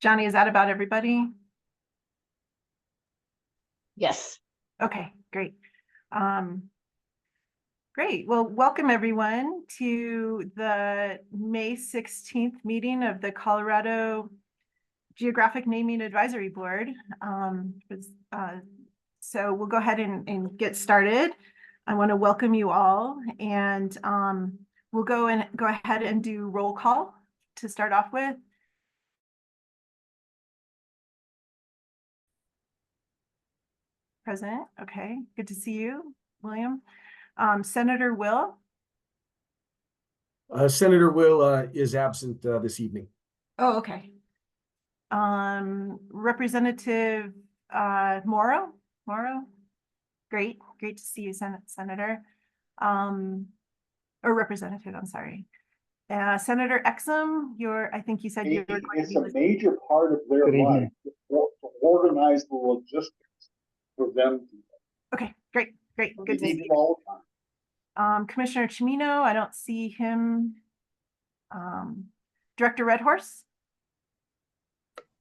Johnny, is that about everybody? Yes. Okay, great. Great. Well, welcome everyone to the May 16th meeting of the Colorado Geographic Naming Advisory Board. So we'll go ahead and get started. I want to welcome you all, and we'll go ahead and do roll call to start off with. Present. Okay, good to see you, William. Senator Will. Senator Will is absent this evening. Oh, okay. Representative Morrow. Great to see you, Senator. Or Representative, I'm sorry. Senator Exum, I think you said you were going it's a major part of their life to organize the logistics for them. Okay, great. Good to see you. All the time. Commissioner Chimino, I don't see him. Director Redhorse.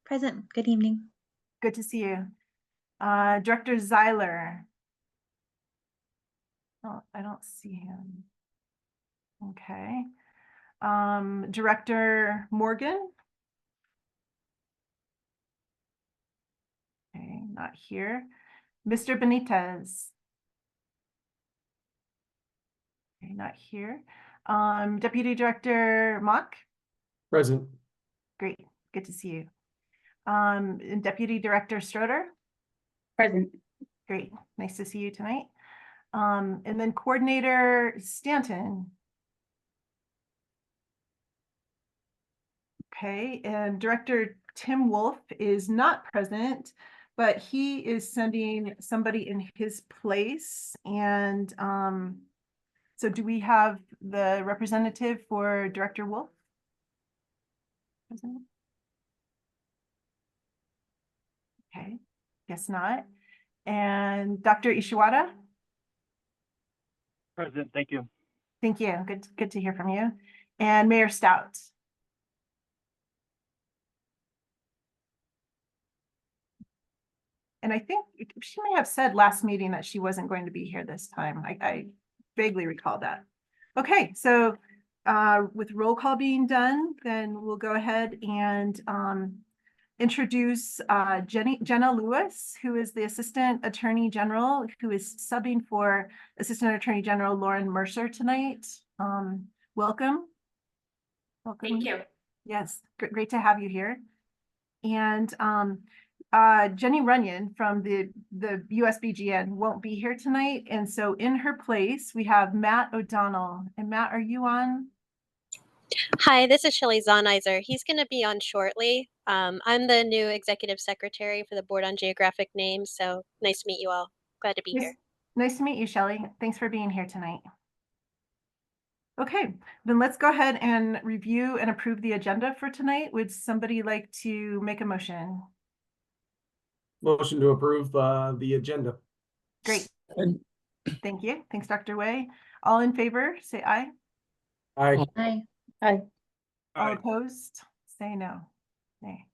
Present. Good evening. Good to see you. Director Zeiler. Oh, I don't see him. Okay. Director Morgan. Okay, not here. Mr. Benitez. Okay, not here. Deputy Director Mock. Present. Great, good to see you. And Deputy Director Stroder. Present. Great, nice to see you tonight. And then Coordinator Stanton. Okay, and Director Tim Wolf is not present, but he is sending somebody in his place. And so do we have the representative for Director Wolf? Present? Okay, guess not. And Dr. Ishiwata? Present, thank you. Thank you, good to hear from you. And Mayor Stout? And I think she may have said last meeting that she wasn't going to be here this time. I vaguely recall that. Okay, so with roll call being done, then we'll go ahead and introduce Jenna Lewis, who is the Assistant Attorney General, who is subbing for Assistant Attorney General Lauren Mercer tonight. Welcome. Thank you. Yes, great to have you here. And Jenny Runyon from the USBGN won't be here tonight. And so in her place, we have Matt O'Donnell. And Matt, are you on? Hi, this is Shelley Zonizer. He's going to be on shortly. I'm the new executive secretary for the Board on Geographic Names. So nice to meet you all. Glad to be here. Nice to meet you, Shelley. Thanks for being here tonight. Okay, then let's go ahead and review and approve the agenda for tonight. Would somebody like to make a motion? Motion to approve the agenda. Great. Thank you. Thanks, Dr. Way. All in favor, say aye. Aye. Aye. Aye. All opposed, say no. Nay.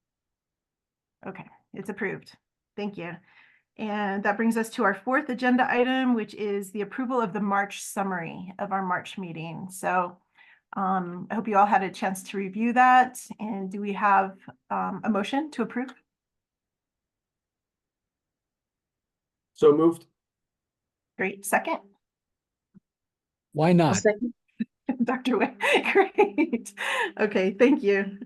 Okay, it's approved. Thank you. And that brings us to our fourth agenda item, which is the approval of the March summary of our March meeting. So I hope you all had a chance to review that. And do we have a motion to approve? So moved. Great. Second? Why not? Dr. Way. Great. Okay, thank you.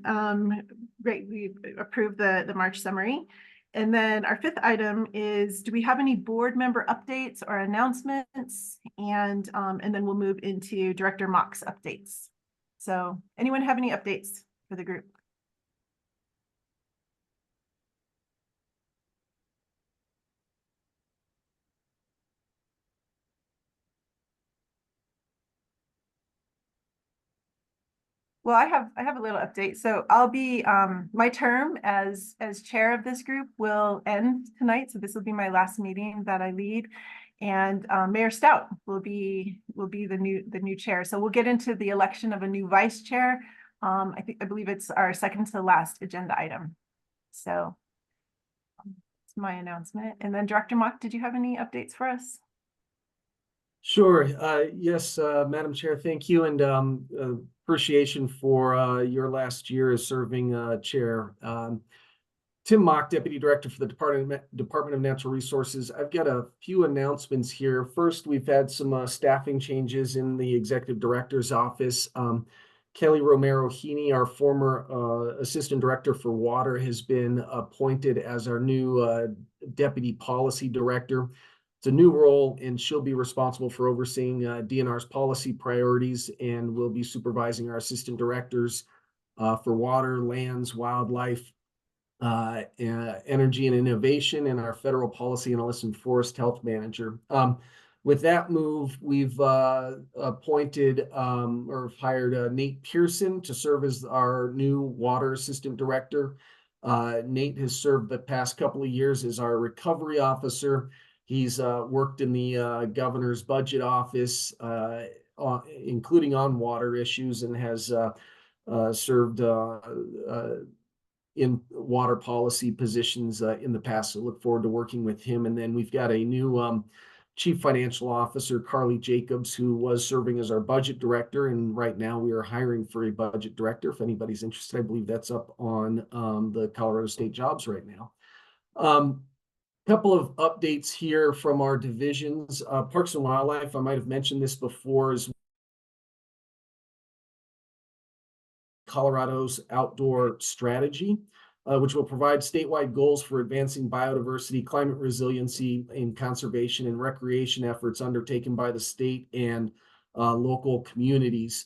Great. We approved the March summary. And then our fifth item is, do we have any board member updates or announcements? And then we'll move into Director Mock's updates. So anyone have any updates for the group? Well, I have a little update. So I'll be my term as chair of this group will end tonight. So this will be my last meeting that I lead. And Mayor Stout will be the new chair. So we'll get into the election of a new vice chair. I believe it's our second to last agenda item. So it's my announcement. And then Director Mock, did you have any updates for us? Sure. Yes, Madam Chair, thank you, and appreciation for your last year as serving chair. Tim Mock, Deputy Director for the Department of Natural Resources. I've got a few announcements here. First, we've had some staffing changes in the Executive Director's office. Kelly Romero Heaney, our former Assistant Director for Water, has been appointed as our new Deputy Policy Director. It's a new role, and she'll be responsible for overseeing DNR's policy priorities, and will be supervising our assistant directors for water, lands, wildlife, energy and innovation, and our federal policy analyst and forest health manager. With that move, we've appointed or hired Nate Pearson to serve as our new water assistant director. Nate has served the past couple of years as our recovery officer. He's worked in the governor's budget office, including on water issues, and has served in water policy positions in the past. So look forward to working with him. And then we've got a new Chief Financial Officer, Carly Jacobs, who was serving as our budget director. And right now we are hiring for a budget director. If anybody's interested, I believe that's up on the Colorado State jobs right now. Couple of updates here from our divisions. Parks and Wildlife, I might have mentioned this before, is Colorado's outdoor strategy, which will provide statewide goals for advancing biodiversity, climate resiliency, and conservation and recreation efforts undertaken by the state and local communities.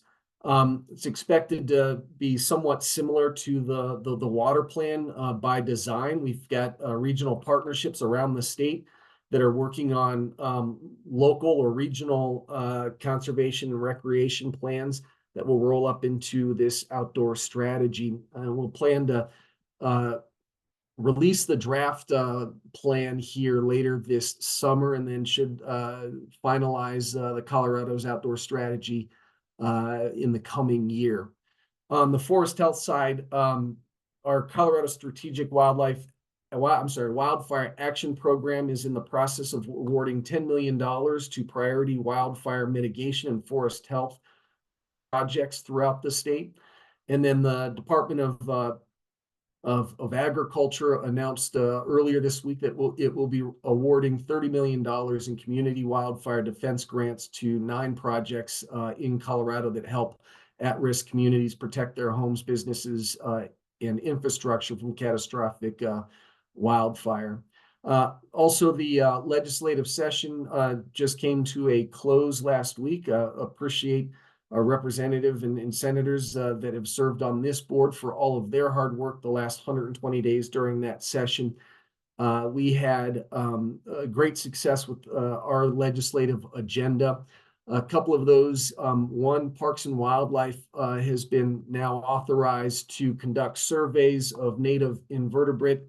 It's expected to be somewhat similar to the water plan by design. We've got regional partnerships around the state that are working on local or regional conservation and recreation plans that will roll up into this outdoor strategy. And we'll plan to release the draft plan here later this summer, and then should finalize the Colorado's outdoor strategy in the coming year. On the forest health side, our Colorado Strategic Wildfire Action Program is in the process of awarding $10 million to priority wildfire mitigation and forest health projects throughout the state. And then the Department of Agriculture announced earlier this week that it will be awarding $30 million in community wildfire defense grants to 9 projects in Colorado that help at-risk communities protect their homes, businesses, and infrastructure from catastrophic wildfire. Also, the legislative session just came to a close last week. Appreciate our representative and senators that have served on this board for all of their hard work the last 120 days during that session. We had great success with our legislative agenda. A couple of those, one, Parks and Wildlife has been now authorized to conduct surveys of native invertebrates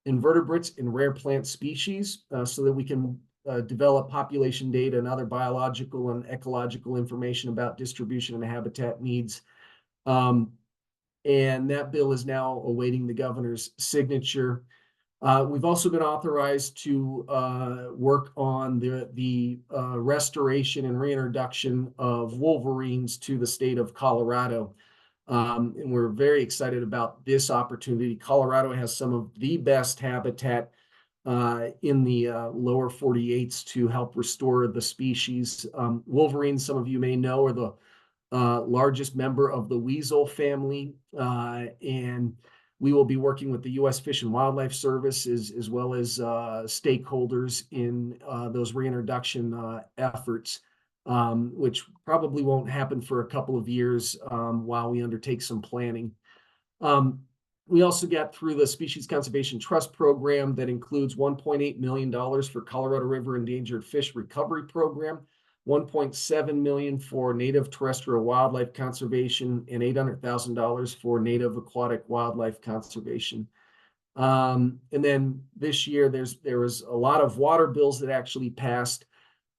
and rare plant species so that we can develop population data and other biological and ecological information about distribution and habitat needs. And that bill is now awaiting the governor's signature. We've also been authorized to work on the restoration and reintroduction of wolverines to the state of Colorado. And we're very excited about this opportunity. Colorado has some of the best habitat in the lower 48s to help restore the species. Wolverines, some of you may know, are the largest member of the weasel family, and we will be working with the U.S. Fish and Wildlife Service as well as stakeholders in those reintroduction efforts, which probably won't happen for a couple of years while we undertake some planning. We also got through the Species Conservation Trust Program that includes $1.8 million for Colorado River Endangered Fish Recovery Program, $1.7 million for native terrestrial wildlife conservation, and $800,000 for native aquatic wildlife conservation. And then this year, there was a lot of water bills that actually passed.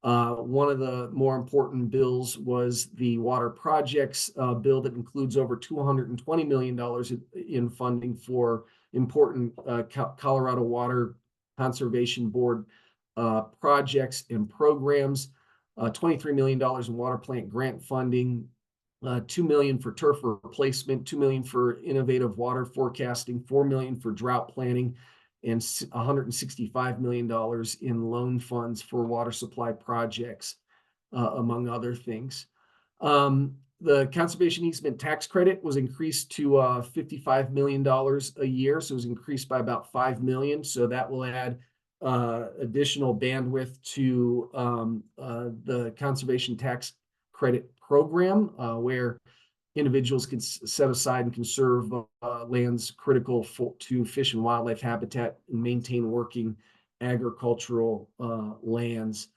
One of the more important bills was the water projects bill that includes over $220 million in funding for important Colorado Water Conservation Board projects and programs, $23 million in water plant grant funding, $2 million for turf replacement, $2 million for innovative water forecasting, $4 million for drought planning, and $165 million in loan funds for water supply projects, among other things. The conservation easement tax credit was increased to $55 million a year, so it was increased by about $5 million. So that will add additional bandwidth to the conservation tax credit program, where individuals can set aside and conserve lands critical to fish and wildlife habitat and maintain working agricultural lands.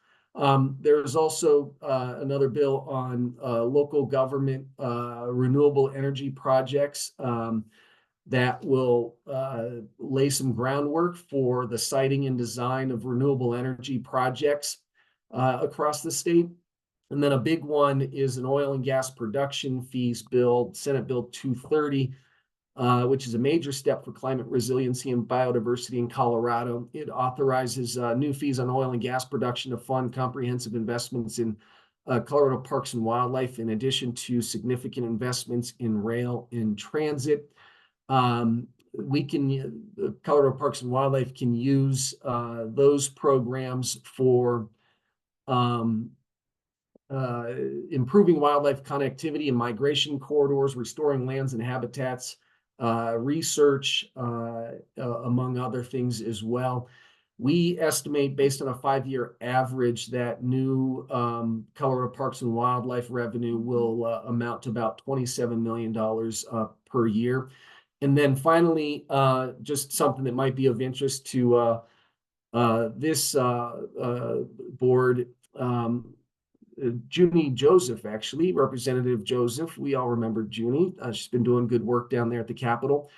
There's also another bill on local government renewable energy projects that will lay some groundwork for the siting and design of renewable energy projects across the state. And then a big one is an oil and gas production fees bill, Senate Bill 230, which is a major step for climate resiliency and biodiversity in Colorado. It authorizes new fees on oil and gas production to fund comprehensive investments in Colorado parks and wildlife, in addition to significant investments in rail and transit. Colorado Parks and Wildlife can use those programs for improving wildlife connectivity and migration corridors, restoring lands and habitats, research, among other things as well. We estimate, based on a 5-year average, that new Colorado Parks and Wildlife revenue will amount to about $27 million per year. And then finally, just something that might be of interest to this board, Junie Joseph, actually, Representative Joseph. We all remember Junie. She's been doing good work down there at the Capitol.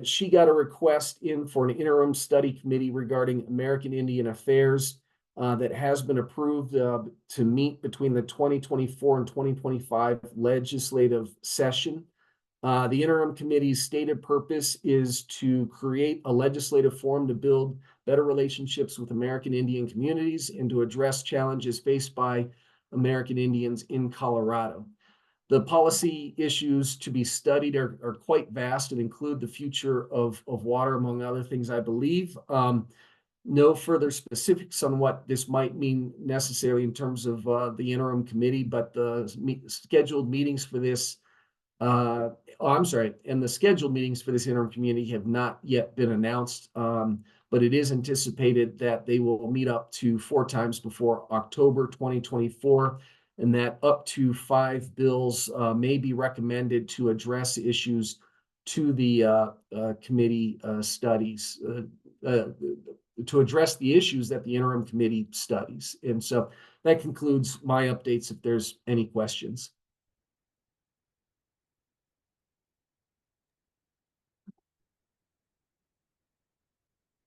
She got a request in for an interim study committee regarding American Indian Affairs that has been approved to meet between the 2024 and 2025 legislative session. The interim committee's stated purpose is to create a legislative forum to build better relationships with American Indian communities and to address challenges faced by American Indians in Colorado. The policy issues to be studied are quite vast and include the future of water, among other things, I believe. No further specifics on what this might mean necessarily in terms of the interim committee, but the scheduled meetings for this and the scheduled meetings for this interim committee have not yet been announced, but it is anticipated that they will meet up to 4 times before October 2024, and that up to 5 bills may be recommended to address issues to the committee studies, to address the issues that the interim committee studies. And so that concludes my updates, if there's any questions.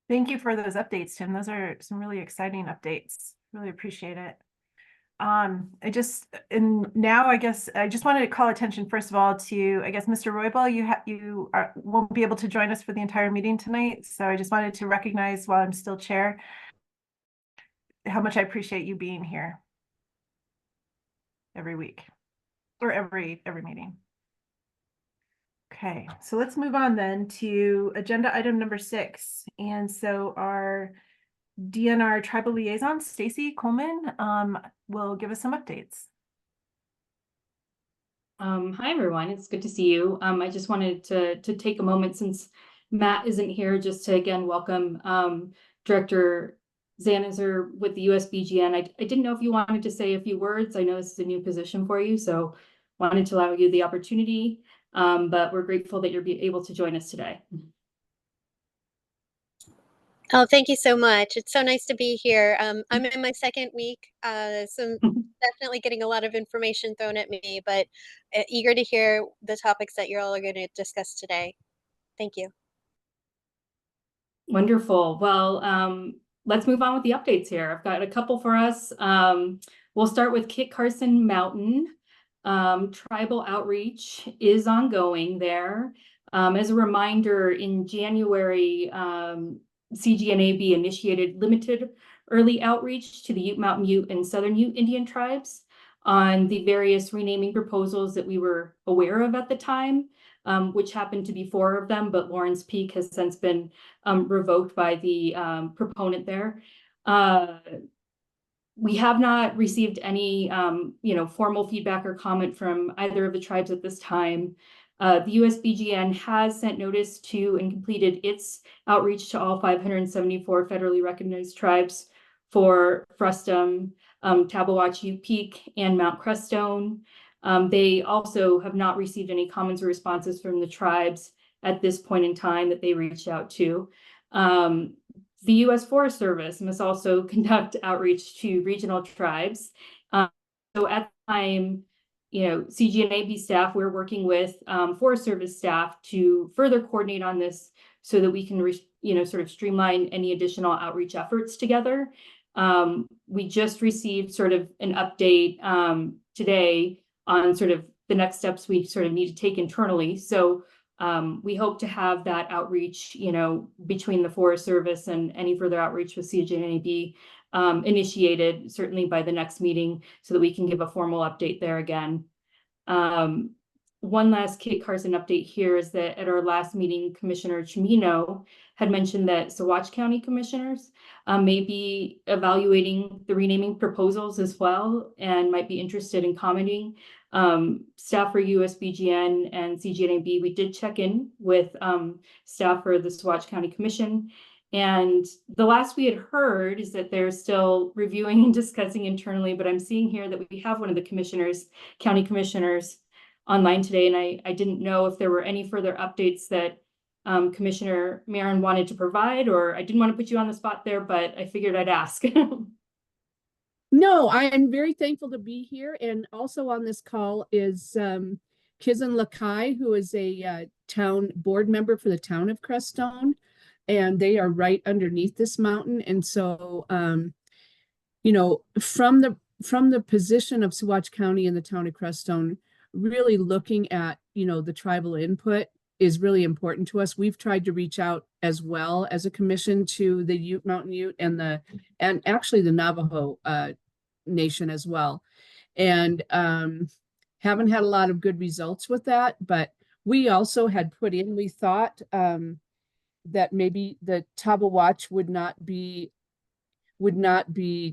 Thank you for those updates, Tim. Those are some really exciting updates. Really appreciate it. I guess I just wanted to call attention, first of all, to, I guess, Mr. Roybal, you won't be able to join us for the entire meeting tonight. So I just wanted to recognize, while I'm still chair, how much I appreciate you being here every week or every meeting. Okay, so let's move on then to agenda item number 6. And so our DNR tribal liaison, Stacy Coleman, will give us some updates. Hi, everyone. It's good to see you. I just wanted to take a moment, since Matt isn't here, just to again welcome Director Zanizer with the USBGN. I didn't know if you wanted to say a few words. I know this is a new position for you, so wanted to allow you the opportunity. But we're grateful that you're able to join us today. Oh, thank you so much. It's so nice to be here. I'm in my 2nd week, so definitely getting a lot of information thrown at me, but eager to hear the topics that you're all going to discuss today. Thank you. Wonderful. Well, let's move on with the updates here. I've got a couple for us. We'll start with Kit Carson Mountain. Tribal outreach is ongoing there. As a reminder, in January, CGNAB initiated limited early outreach to the Ute Mountain Ute and Southern Ute Indian tribes on the various renaming proposals that we were aware of at the time, which happened to be 4 of them, but Lawrence Peak has since been revoked by the proponent there. We have not received any, formal feedback or comment from either of the tribes at this time. The USBGN has sent notice to and completed its outreach to all 574 federally recognized tribes for Frustum, Tabawatch Ute Peak, and Mount Crestone. They also have not received any comments or responses from the tribes at this point in time that they reached out to. The U.S. Forest Service must also conduct outreach to regional tribes. So at the time, CGNAB staff, we're working with Forest Service staff to further coordinate on this so that we can, sort of streamline any additional outreach efforts together. We just received sort of an update today on sort of the next steps we sort of need to take internally. So we hope to have that outreach, between the Forest Service and any further outreach with CGNAB initiated certainly by the next meeting so that we can give a formal update there again. One last Kit Carson update here is that at our last meeting, Commissioner Chimino had mentioned that Saguache County commissioners may be evaluating the renaming proposals as well and might be interested in commenting. Staff for USBGN and CGNAB, we did check in with staff for the Saguache County Commission. And the last we had heard is that they're still reviewing and discussing internally, but I'm seeing here that we have one of the county commissioners online today, and I didn't know if there were any further updates that Commissioner Marin wanted to provide, or I didn't want to put you on the spot there, but I figured I'd ask. No, I am very thankful to be here. And also on this call is Kizan Lakai, who is a town board member for the town of Crestone. And they are right underneath this mountain. And so, from the position of Saguache County and the town of Crestone, really looking at, the tribal input is really important to us. We've tried to reach out as well as a commission to the Ute Mountain Ute and actually the Navajo Nation as well. And haven't had a lot of good results with that, but we also had put in, we thought that maybe the Tabawatch would not be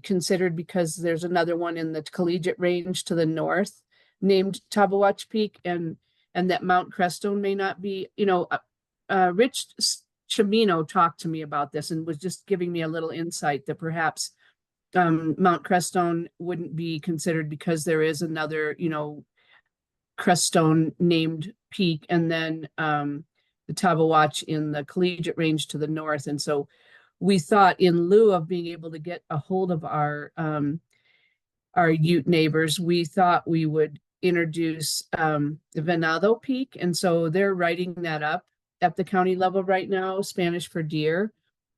considered because there's another one in the Collegiate Range to the north named Tabawatch Peak, and that Mount Crestone may not be, Rich Chimino talked to me about this and was just giving me a little insight that perhaps Mount Crestone wouldn't be considered because there is another, Crestone named peak, and then the Tabawatch in the Collegiate Range to the north. And so we thought, in lieu of being able to get a hold of our Ute neighbors, we thought we would introduce the Venado Peak. And so they're writing that up at the county level right now, Spanish for deer.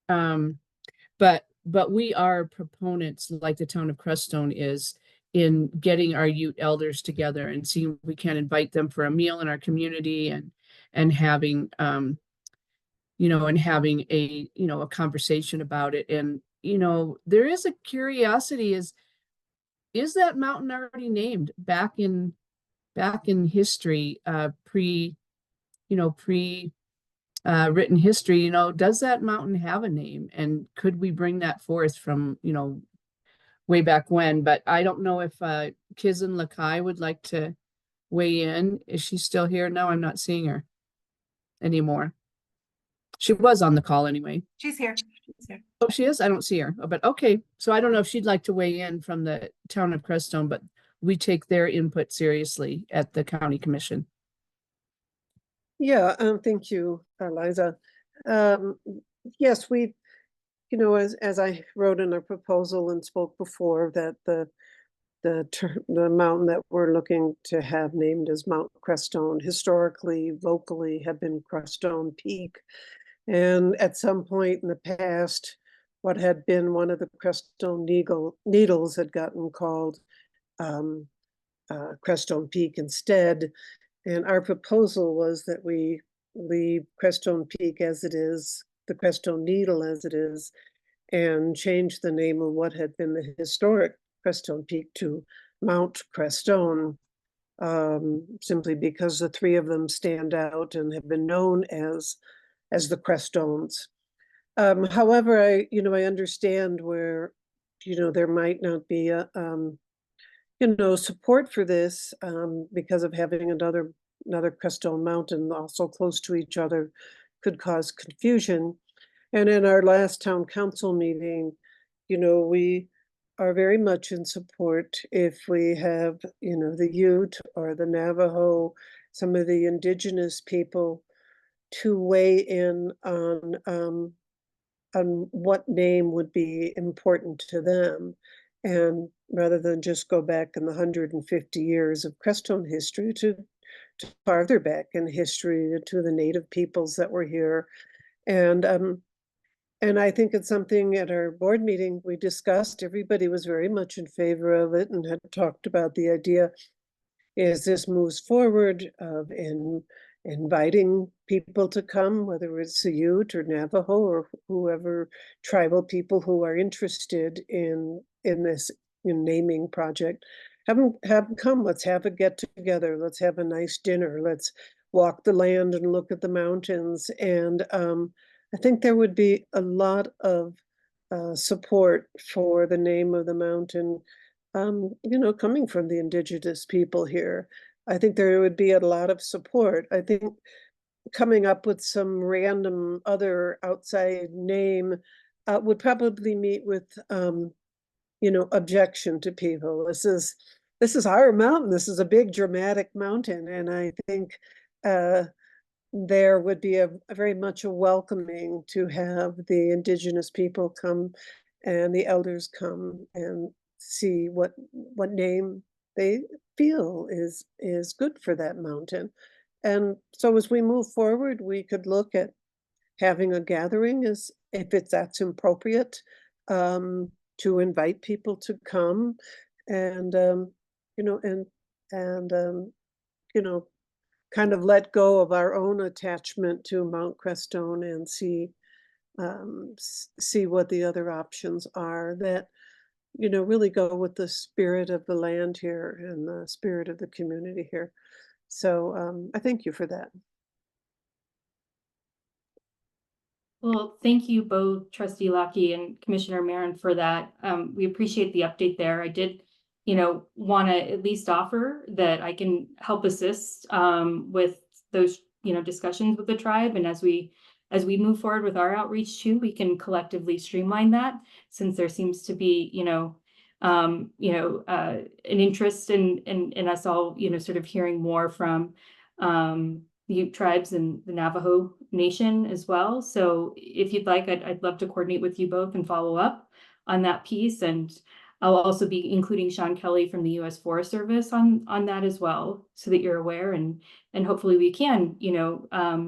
But we are proponents, like the town of Crestone is, in getting our Ute elders together and seeing if we can invite them for a meal in our community and having a conversation about it. And there is a curiosity: is that mountain already named back in history, pre written history? Does that mountain have a name, and could we bring that forth from way back when? But I don't know if Kizan Lakai would like to weigh in. Is she still here? No, I'm not seeing her anymore. She was on the call anyway. She's here. She's here. Oh, she is? I don't see her. But okay. So I don't know if she'd like to weigh in from the town of Crestone, but we take their input seriously at the county commission. Yeah, thank you, Liza. Yes, we, as I wrote in our proposal and spoke before, that the mountain that we're looking to have named as Mount Crestone historically, locally, have been Crestone Peak. And at some point in the past, what had been one of the Crestone needles had gotten called Crestone Peak instead. And our proposal was that we leave Crestone Peak as it is, the Crestone Needle as it is, and change the name of what had been the historic Crestone Peak to Mount Crestone, simply because the three of them stand out and have been known as the Crestones. However, I understand where, there might not be a, support for this, because of having another Crestone mountain also close to each other could cause confusion. And in our last town council meeting, we are very much in support if we have, the Ute or the Navajo, some of the indigenous people to weigh in on what name would be important to them. And rather than just go back in the 150 years of Crestone history to farther back in history to the native peoples that were here. And I think it's something at our board meeting we discussed. Everybody was very much in favor of it and had talked about the idea as this moves forward of inviting people to come, whether it's the Ute or Navajo or whoever tribal people who are interested in this naming project. Have them come. Let's have a get together. Let's have a nice dinner. Let's walk the land and look at the mountains. And I think there would be a lot of support for the name of the mountain, coming from the indigenous people here. I think there would be a lot of support. I think coming up with some random other outside name would probably meet with, objection to people. This is our mountain. This is a big dramatic mountain. And I think there would be a very much a welcoming to have the indigenous people come and the elders come and see what name they feel is good for that mountain. And so as we move forward, we could look at having a gathering as if that's appropriate, to invite people to come and kind of let go of our own attachment to Mount Crestone and see what the other options are that really go with the spirit of the land here and the spirit of the community here. So I thank you for that. Well, thank you both, Trustee Lackey and Commissioner Marin, for that. We appreciate the update there. I did, want to at least offer that I can help assist with those, discussions with the tribe. And as we move forward with our outreach too, we can collectively streamline that, since there seems to be, an interest in us all, sort of hearing more from the Ute tribes and the Navajo Nation as well. So if you'd like, I'd love to coordinate with you both and follow up on that piece. And I'll also be including Sean Kelly from the U.S. Forest Service on that as well, so that you're aware, and hopefully we can,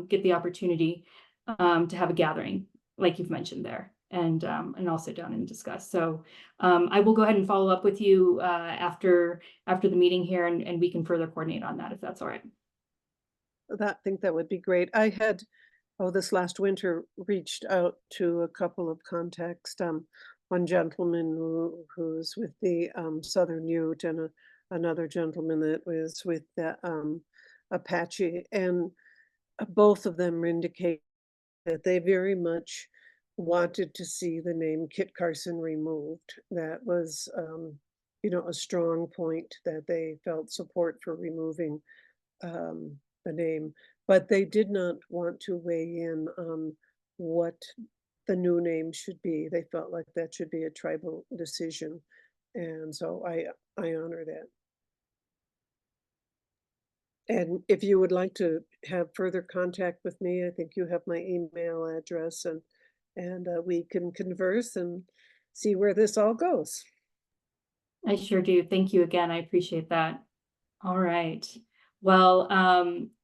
get the opportunity to have a gathering like you've mentioned there, and all sit down and discuss. So I will go ahead and follow up with you after the meeting here, and we can further coordinate on that if that's all right. I think that would be great. I had, this last winter, reached out to a couple of contacts. One gentleman who's with the Southern Ute, and another gentleman that was with the Apache, and both of them indicate that they very much wanted to see the name Kit Carson removed. That was, a strong point that they felt support for removing the name, but they did not want to weigh in on what the new name should be. They felt like that should be a tribal decision. And so I honor that. And if you would like to have further contact with me, I think you have my email address, and we can converse and see where this all goes. I sure do. Thank you again. I appreciate that. All right. Well,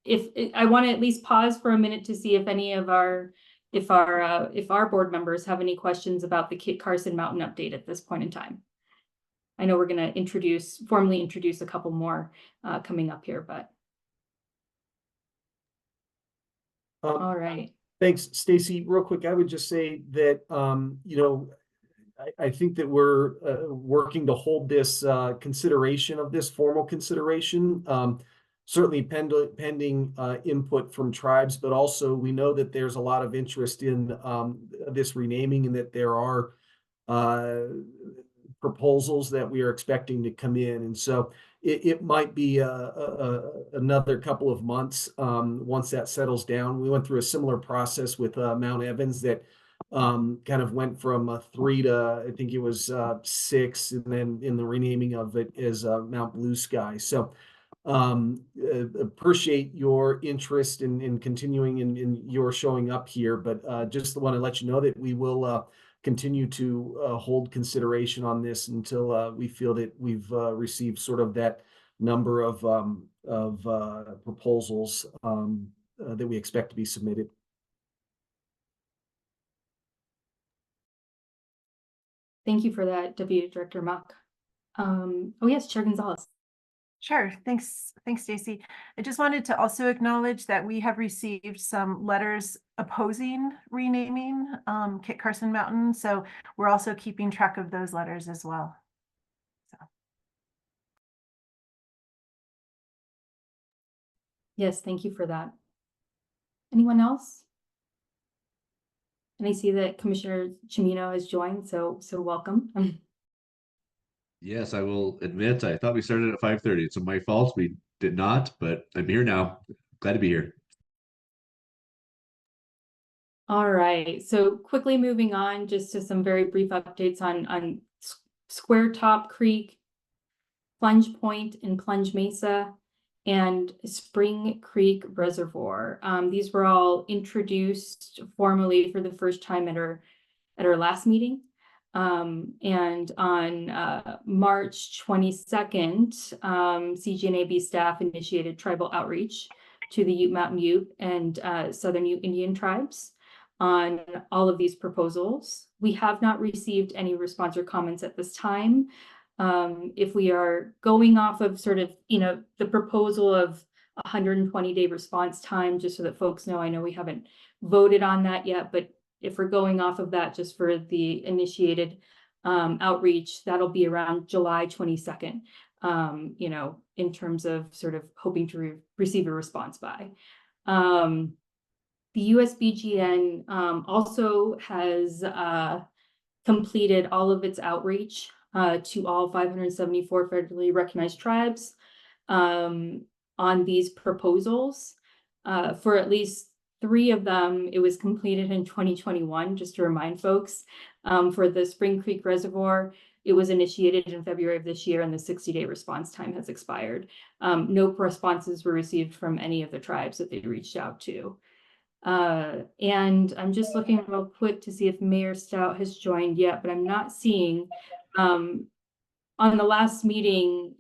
if I want to at least pause for a minute to see if any of our if our board members have any questions about the Kit Carson Mountain update at this point in time. I know we're going to formally introduce a couple more coming up here, but all right. Thanks, Stacy. Real quick, I would just say that, you know, I think that we're working to hold this consideration of this formal consideration, certainly pending input from tribes, but also we know that there's a lot of interest in this renaming and that there are proposals that we are expecting to come in. And so it might be another couple of months once that settles down. We went through a similar process with Mount Evans that kind of went from 3 to, I think it was 6, and then in the renaming of it is Mount Blue Sky. So appreciate your interest in continuing in your showing up here, but just want to let you know that we will continue to hold consideration on this until we feel that we've received sort of that number of proposals that we expect to be submitted. Thank you for that, Deputy Director Mock. Oh yes, Chair Gonzalez. Sure. Thanks, Stacy. I just wanted to also acknowledge that we have received some letters opposing renaming Kit Carson Mountain. So we're also keeping track of those letters as well. So. Yes, thank you for that. Anyone else? And I see that Commissioner Chimino has joined, so welcome. Yes, I will admit, I thought we started at 5:30. It's my fault. We did not, but I'm here now. Glad to be here. All right, so quickly moving on just to some very brief updates on Square Top Creek, Plunge Point and Plunge Mesa, and Spring Creek Reservoir. These were all introduced formally for the first time at our last meeting. And on March 22nd, CGNAB staff initiated tribal outreach to the Ute Mountain Ute and Southern Ute Indian tribes on all of these proposals. We have not received any response or comments at this time. If we are going off of sort of, you know, the proposal of 120-day response time, just so that folks know, I know we haven't voted on that yet, but if we're going off of that just for the initiated outreach, that'll be around July 22nd, you know, in terms of sort of hoping to receive a response by. The USBGN also has completed all of its outreach to all 574 federally recognized tribes on these proposals. For at least 3 of them, it was completed in 2021, just to remind folks. For the Spring Creek Reservoir, it was initiated in February of this year and the 60-day response time has expired. No responses were received from any of the tribes that they reached out to. And I'm just looking real quick to see if Mayor Stout has joined yet, but I'm not seeing. On the last meeting,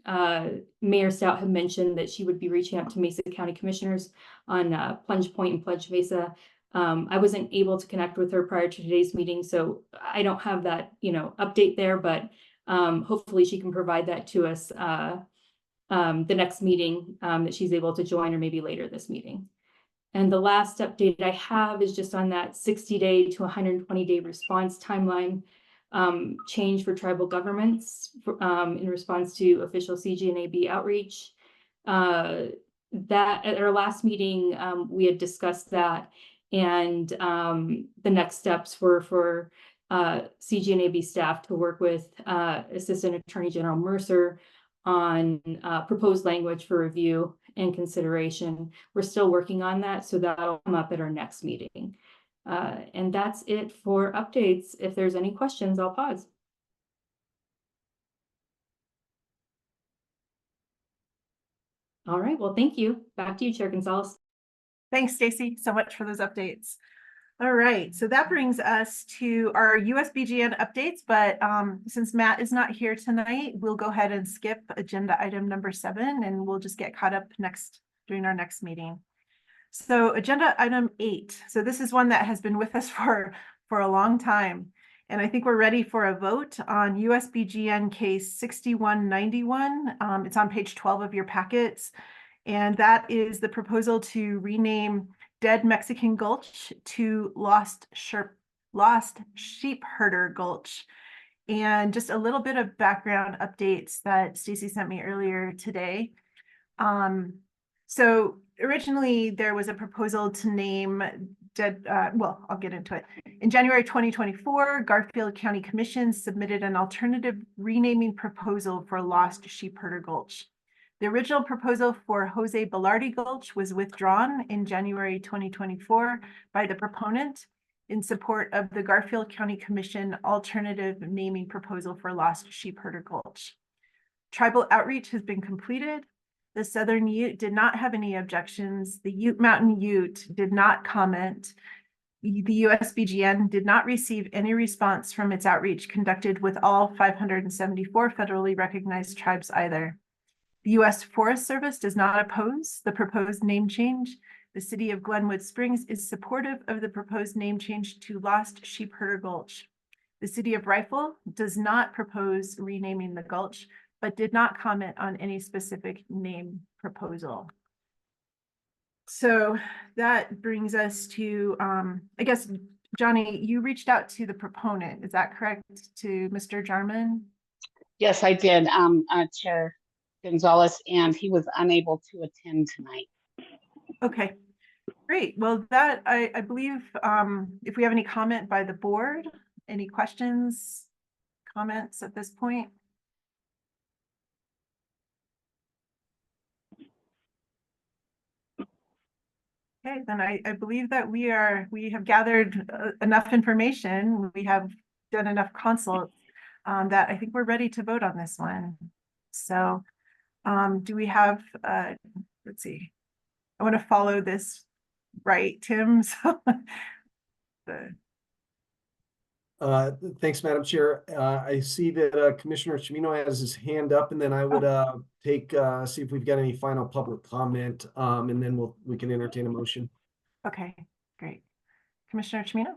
Mayor Stout had mentioned that she would be reaching out to Mesa County Commissioners on Plunge Point and Plunge Mesa. I wasn't able to connect with her prior to today's meeting, so I don't have that, you know, update there, but hopefully she can provide that to us the next meeting that she's able to join, or maybe later this meeting. And the last update I have is just on that 60-day to 120-day response timeline change for tribal governments in response to official CGNAB outreach. That at our last meeting, we had discussed that, and the next steps were for CGNAB staff to work with Assistant Attorney General Mercer on proposed language for review and consideration. We're still working on that, so that'll come up at our next meeting. And that's it for updates. If there's any questions, I'll pause. All right, well, thank you. Back to you, Chair Gonzalez. Thanks, Stacy, so much for those updates. All right, so that brings us to our USBGN updates, but since Matt is not here tonight, we'll go ahead and skip agenda item number 7, and we'll just get caught up during our next meeting. So agenda item 8. So this is one that has been with us for a long time. And I think we're ready for a vote on USBGN case 6191. It's on page 12 of your packets. And that is the proposal to rename Dead Mexican Gulch to Lost Sheep Herder Gulch. And just a little bit of background updates that Stacy sent me earlier today. So originally there was a proposal to name well, I'll get into it. In January 2024, Garfield County Commission submitted an alternative renaming proposal for Lost Sheep Herder Gulch. The original proposal for Jose Velarde Gulch was withdrawn in January 2024 by the proponent in support of the Garfield County Commission alternative naming proposal for Lost Sheep Herder Gulch. Tribal outreach has been completed. The Southern Ute did not have any objections. The Ute Mountain Ute did not comment. The USBGN did not receive any response from its outreach conducted with all 574 federally recognized tribes either. The U.S. Forest Service does not oppose the proposed name change. The city of Glenwood Springs is supportive of the proposed name change to Lost Sheep Herder Gulch. The city of Rifle does not propose renaming the gulch, but did not comment on any specific name proposal. So that brings us to, I guess, Johnny, you reached out to the proponent, is that correct, to Mr. Jarman? Yes, I did, Chair Gonzalez, and he was unable to attend tonight. Okay, great. Well, that I believe if we have any comment by the board, any questions, comments at this point? Okay, then I believe that we have gathered enough information. We have done enough consults that I think we're ready to vote on this one. So do we have, let's see, I want to follow this right, Tim. So Thanks, Madam Chair. I see that Commissioner Chimino has his hand up, and then I would see if we've got any final public comment, and then we can entertain a motion. Okay, great. Commissioner Chimino?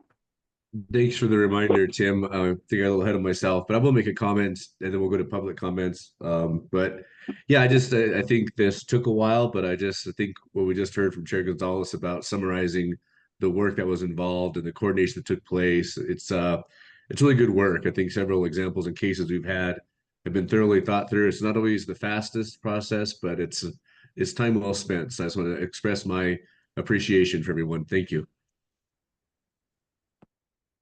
Thanks for the reminder, Tim. I think I got a little ahead of myself, but I will make a comment and then we'll go to public comments. But yeah, I think this took a while, but I think what we just heard from Chair Gonzalez about summarizing the work that was involved and the coordination that took place, it's really good work. I think several examples and cases we've had have been thoroughly thought through. It's not always the fastest process, but it's time well spent. So I just want to express my appreciation for everyone. Thank you.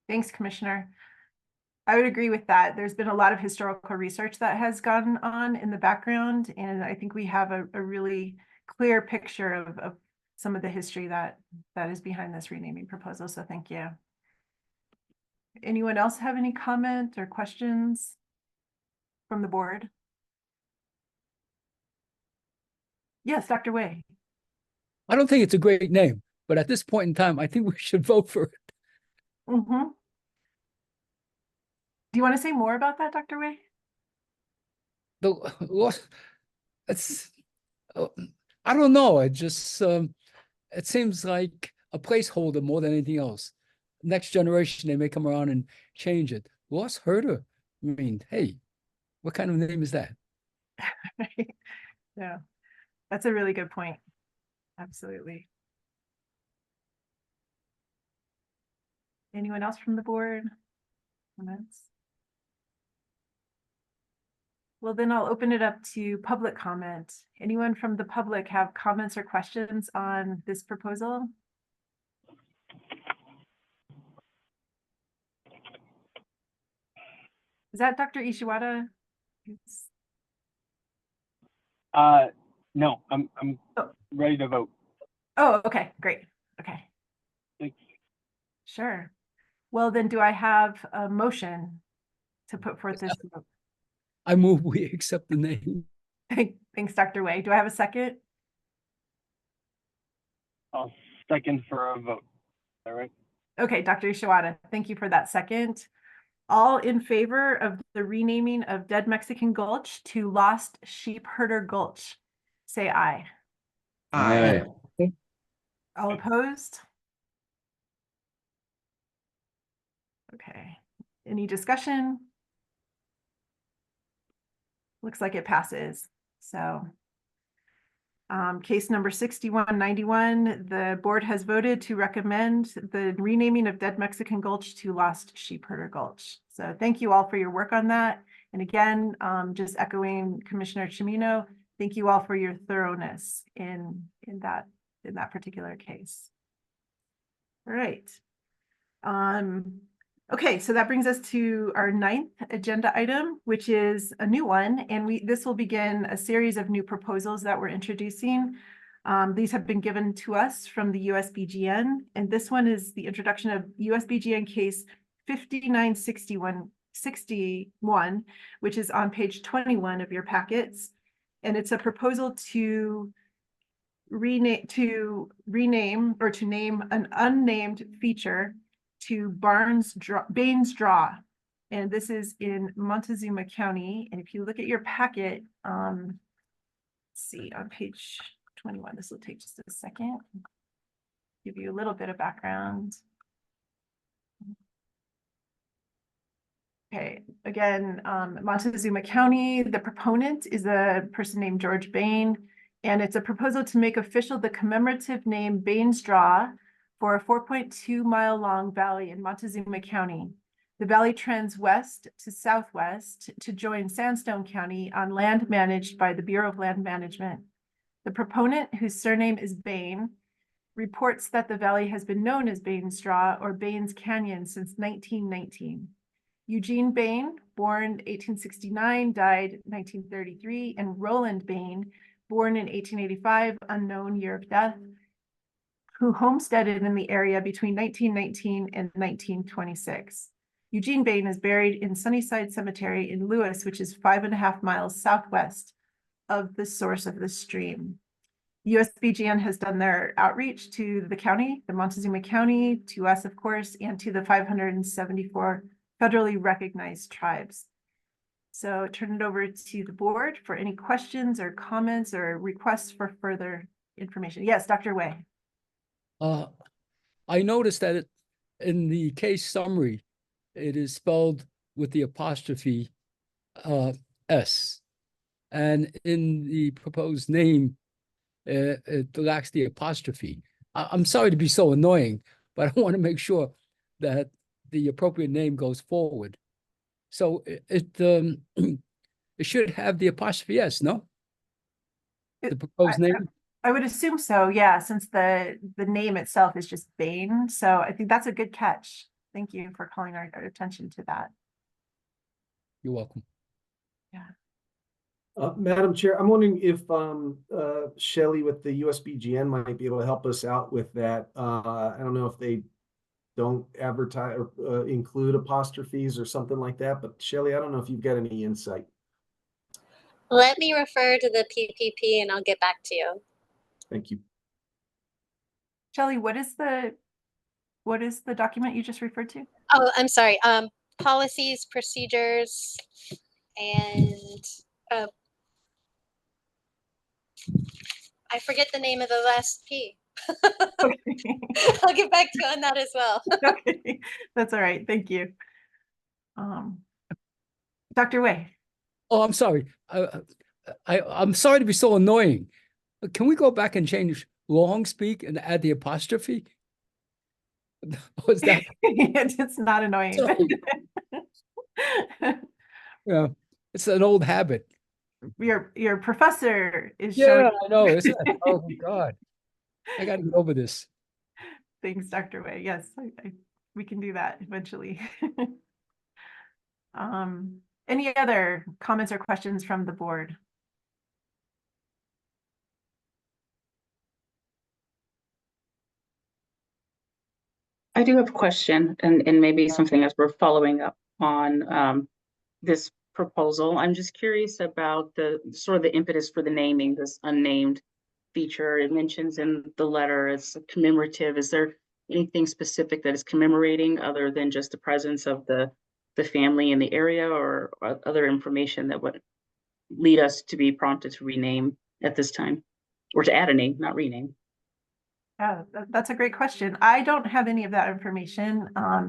Thanks, Commissioner. I would agree with that. There's been a lot of historical research that has gone on in the background, and I think we have a really clear picture of some of the history that is behind this renaming proposal. So thank you. Anyone else have any comment or questions from the board? Yes, Dr. Wei. I don't think it's a great name, but at this point in time, I think we should vote for it. Mm-hmm. Do you want to say more about that, Dr. Wei? It's, I don't know. It just, it seems like a placeholder more than anything else. Next generation, they may come around and change it. Lost Herder. I mean, hey, what kind of name is that? Yeah, that's a really good point. Absolutely. Anyone else from the board? Comments? Well, then I'll open it up to public comment. Anyone from the public have comments or questions on this proposal? Is that Dr. Ishiwata? No, I'm ready to vote. Oh, okay, great. Okay. Thanks. Sure. Well, then do I have a motion to put forth this? I move we accept the name. Thanks, Dr. Wei. Do I have a second? I'll second for a vote. All right. Okay, Dr. Ishiwata, thank you for that second. All in favor of the renaming of Dead Mexican Gulch to Lost Sheep Herder Gulch, say aye. Aye. All opposed? Okay, any discussion? Looks like it passes, so. Case number 6191, the board has voted to recommend the renaming of Dead Mexican Gulch to Lost Sheepherder Gulch. So thank you all for your work on that. And again, just echoing Commissioner Chimino, thank you all for your thoroughness in that particular case. All right. Okay, so that brings us to our 9th agenda item, which is a new one, and this will begin a series of new proposals that we're introducing. These have been given to us from the USBGN, and this one is the introduction of USBGN case 5961, which is on page 21 of your packets, and it's a proposal to name an unnamed feature to Baines Draw. And this is in Montezuma County. And if you look at your packet, let's see, on page 21, this will take just a second. Give you a little bit of background. Okay, again, Montezuma County, the proponent is a person named George Bain, and it's a proposal to make official the commemorative name Baines Draw for a 4.2-mile long valley in Montezuma County. The valley trends west to southwest to join Sandstone County on land managed by the Bureau of Land Management. The proponent, whose surname is Bain, reports that the valley has been known as Baines Draw or Baines Canyon since 1919. Eugene Bain, born 1869, died 1933, and Roland Bain, born in 1885, unknown year of death, who homesteaded in the area between 1919 and 1926. Eugene Bain is buried in Sunnyside Cemetery in Lewis, which is 5.5 miles southwest of the source of the stream. USBGN has done their outreach to the county, the Montezuma County, to us, of course, and to the 574 federally recognized tribes. So turn it over to the board for any questions or comments or requests for further information. Yes, Dr. Wei. I noticed that in the case summary, it is spelled with the apostrophe S. And in the proposed name, it lacks the apostrophe. I'm sorry to be so annoying, but I want to make sure that the appropriate name goes forward. So it should have the apostrophe S, no? The proposed name? I would assume so, yeah, since the name itself is just Bain. So I think that's a good catch. Thank you for calling our attention to that. You're welcome. Madam Chair, I'm wondering if Shelley with the USBGN might be able to help us out with that. I don't know if they don't advertise or include apostrophes or something like that, but Shelley, I don't know if you've got any insight. Let me refer to the PPP and I'll get back to you. Thank you. Shelley, what is the document you just referred to? Oh, I'm sorry. Policies, procedures, and I forget the name of the last P. Okay. I'll get back to you on that as well. Okay, that's all right. Thank you. Dr. Wei. Oh, I'm sorry. I'm sorry to be so annoying. Can we go back and change long speak and add the apostrophe? Was that? It's not annoying. Yeah, it's an old habit. Your professor is Yeah, showing. I know, isn't it? Oh God, I got to get over this. Thanks, Dr. Wei. Yes, we can do that eventually. Any other comments or questions from the board? I do have a question and maybe something as we're following up on this proposal. I'm just curious about the sort of the impetus for the naming this unnamed feature. It mentions in the letter it's commemorative. Is there anything specific that is commemorating other than just the presence of the family in the area or other information that would lead us to be prompted to rename at this time or to add a name, not rename? Yeah, that's a great question. I don't have any of that information. I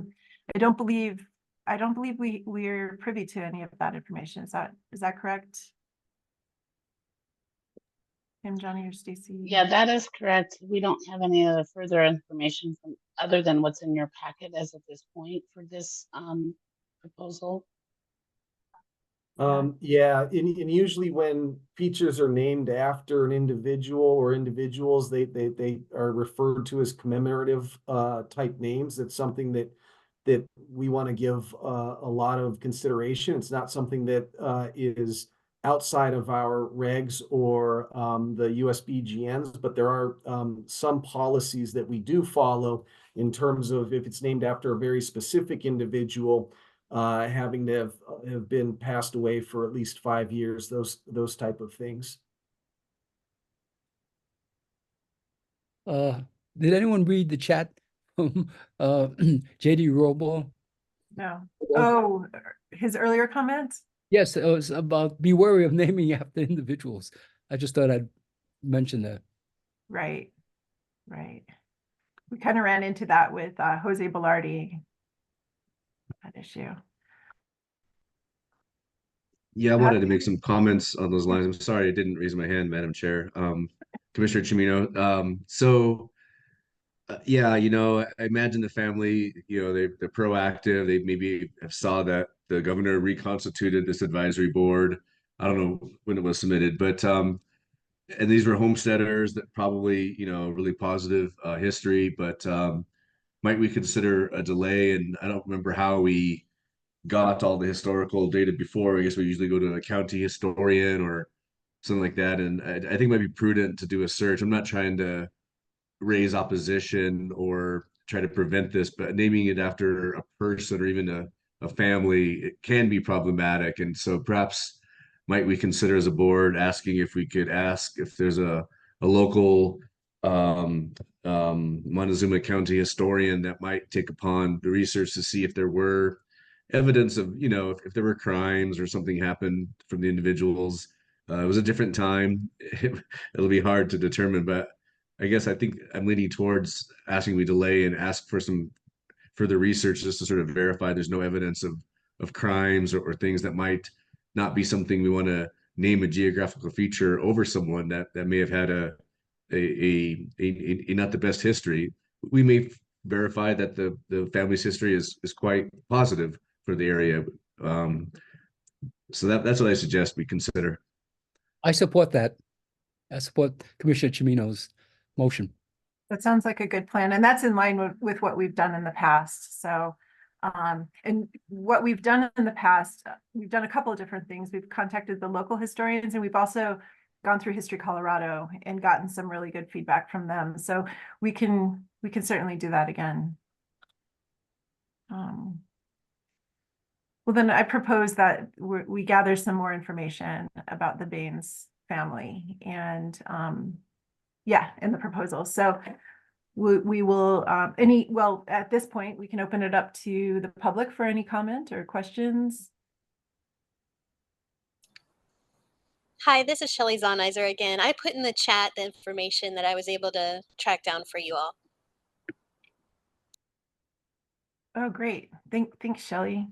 don't believe we're privy to any of that information. Is that correct? Tim, Johnny, or Stacy? Yeah, that is correct. We don't have any other further information from other than what's in your packet as of this point for this proposal. Yeah, and usually when features are named after an individual or individuals, they are referred to as commemorative type names. It's something that we want to give a lot of consideration. It's not something that is outside of our regs or the USBGNs, but there are some policies that we do follow in terms of if it's named after a very specific individual, having to have been passed away for at least 5 years, those type of things. Did anyone read the chat from JD Robo? No. Oh, his earlier comments? Yes, it was about be wary of naming after individuals. I just thought I'd mention that. Right. We kind of ran into that with Jose Velarde, that issue. Yeah, I wanted to make some comments on those lines. I'm sorry I didn't raise my hand, Madam Chair. Commissioner Chimino. Yeah, I imagine the family, they're proactive. They maybe have saw that the governor reconstituted this advisory board. I don't know when it was submitted, but and these were homesteaders that probably, really positive history, but might we consider a delay? And I don't remember how we got all the historical data before. I guess we usually go to a county historian or something like that. And I think it might be prudent to do a search. I'm not trying to raise opposition or try to prevent this, but naming it after a person or even a family, it can be problematic. And so perhaps might we consider as a board asking if we could ask if there's a local Montezuma County historian that might take upon the research to see if there were evidence of, if there were crimes or something happened from the individuals. It was a different time. It'll be hard to determine, but I think I'm leaning towards asking we delay and ask for some further research just to sort of verify there's no evidence of crimes or things that might not be something we want to name a geographical feature over someone that may have had a not the best history. We may verify that the family's history is quite positive for the area. So that's what I suggest we consider. I support that. I support Commissioner Chimino's motion. That sounds like a good plan, and that's in line with what we've done in the past. So, and what we've done in the past, we've done a couple of different things. We've contacted the local historians, and we've also gone through History Colorado and gotten some really good feedback from them. So we can certainly do that again. Well, then I propose that we gather some more information about the Baines family and in the proposal. So we will at this point, we can open it up to the public for any comment or questions. Hi, this is Shelley Zonizer again. I put in the chat the information that I was able to track down for you all. Oh, great. Thanks, Shelley.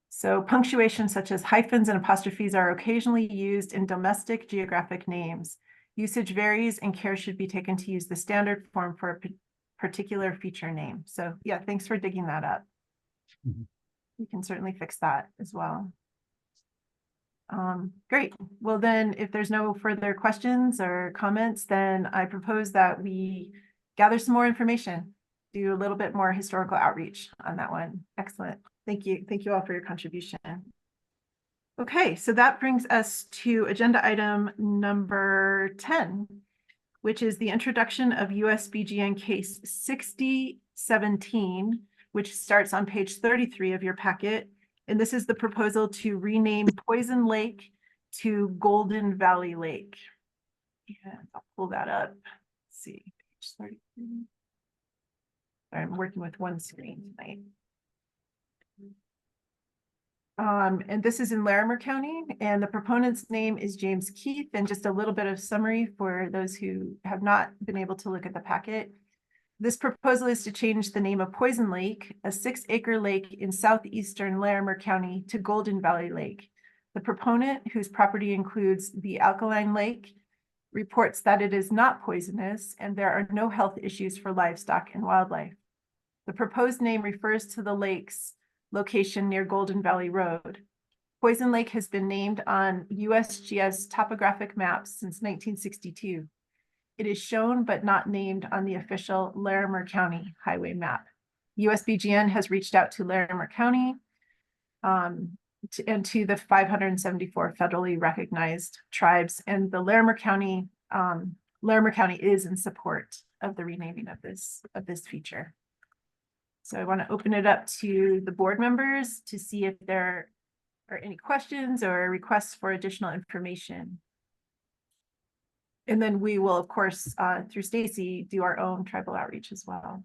So punctuation such as hyphens and apostrophes are occasionally used in domestic geographic names. Usage varies and care should be taken to use the standard form for a particular feature name. So yeah, thanks for digging that up. Mm-hmm. We can certainly fix that as well. Great. Well, then if there's no further questions or comments, then I propose that we gather some more information, do a little bit more historical outreach on that one. Excellent. Thank you. Thank you all for your contribution. Okay, so that brings us to agenda item number 10, which is the introduction of USBGN case 6017, which starts on page 33 of your packet. And this is the proposal to rename Poison Lake to Golden Valley Lake. And I'll pull that up. Let's see, page 33. Sorry, I'm working with one screen tonight. And this is in Larimer County, and the proponent's name is James Keith. And just a little bit of summary for those who have not been able to look at the packet. This proposal is to change the name of Poison Lake, a 6-acre lake in southeastern Larimer County, to Golden Valley Lake. The proponent, whose property includes the alkaline lake, reports that it is not poisonous and there are no health issues for livestock and wildlife. The proposed name refers to the lake's location near Golden Valley Road. Poison Lake has been named on USGS topographic maps since 1962. It is shown but not named on the official Larimer County highway map. USBGN has reached out to Larimer County and to the 574 federally recognized tribes, and the Larimer County is in support of the renaming of this feature. So I want to open it up to the board members to see if there are any questions or requests for additional information. And then we will, of course, through Stacy, do our own tribal outreach as well.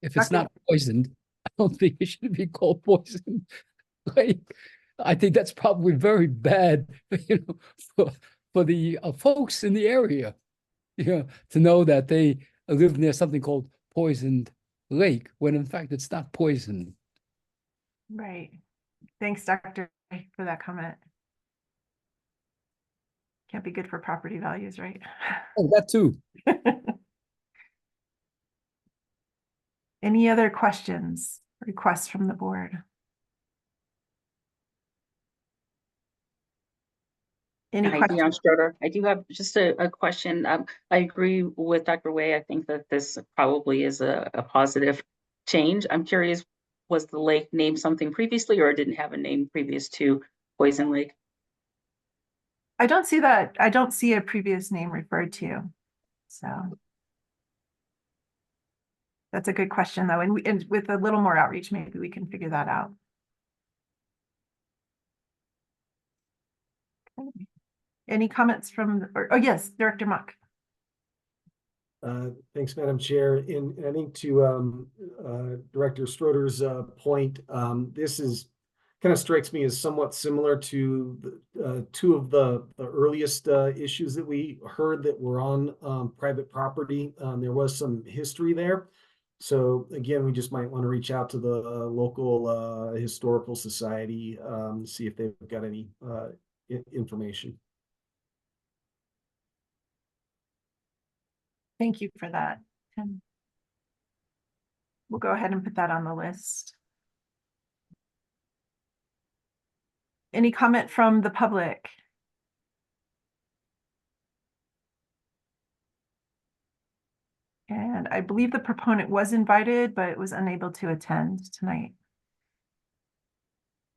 If it's not poisoned, I don't think it should be called poison. Like, I think that's probably very bad, for the folks in the area, to know that they live near something called Poisoned Lake, when in fact it's not poisoned. Right. Thanks, Dr. for that comment. Can't be good for property values, right? Oh, that too. Any other questions, requests from the board? Any Hi, questions? Dion Schroeder. I do have just a question. I agree with Dr. Way. I think that this probably is a positive change. I'm curious, was the lake named something previously or didn't have a name previous to Poison Lake? I don't see that. I don't see a previous name referred to. So that's a good question, though. And with a little more outreach, maybe we can figure that out. Okay. Any comments from, oh yes, Director Mock. Thanks, Madam Chair. And I think to Director Schroeder's point, this is kind of strikes me as somewhat similar to the, two of the earliest issues that we heard that were on private property. There was some history there. So again, we just might want to reach out to the local historical society, see if they've got any information. Thank you for that, Tim. We'll go ahead and put that on the list. Any comment from the public? And I believe the proponent was invited, but was unable to attend tonight.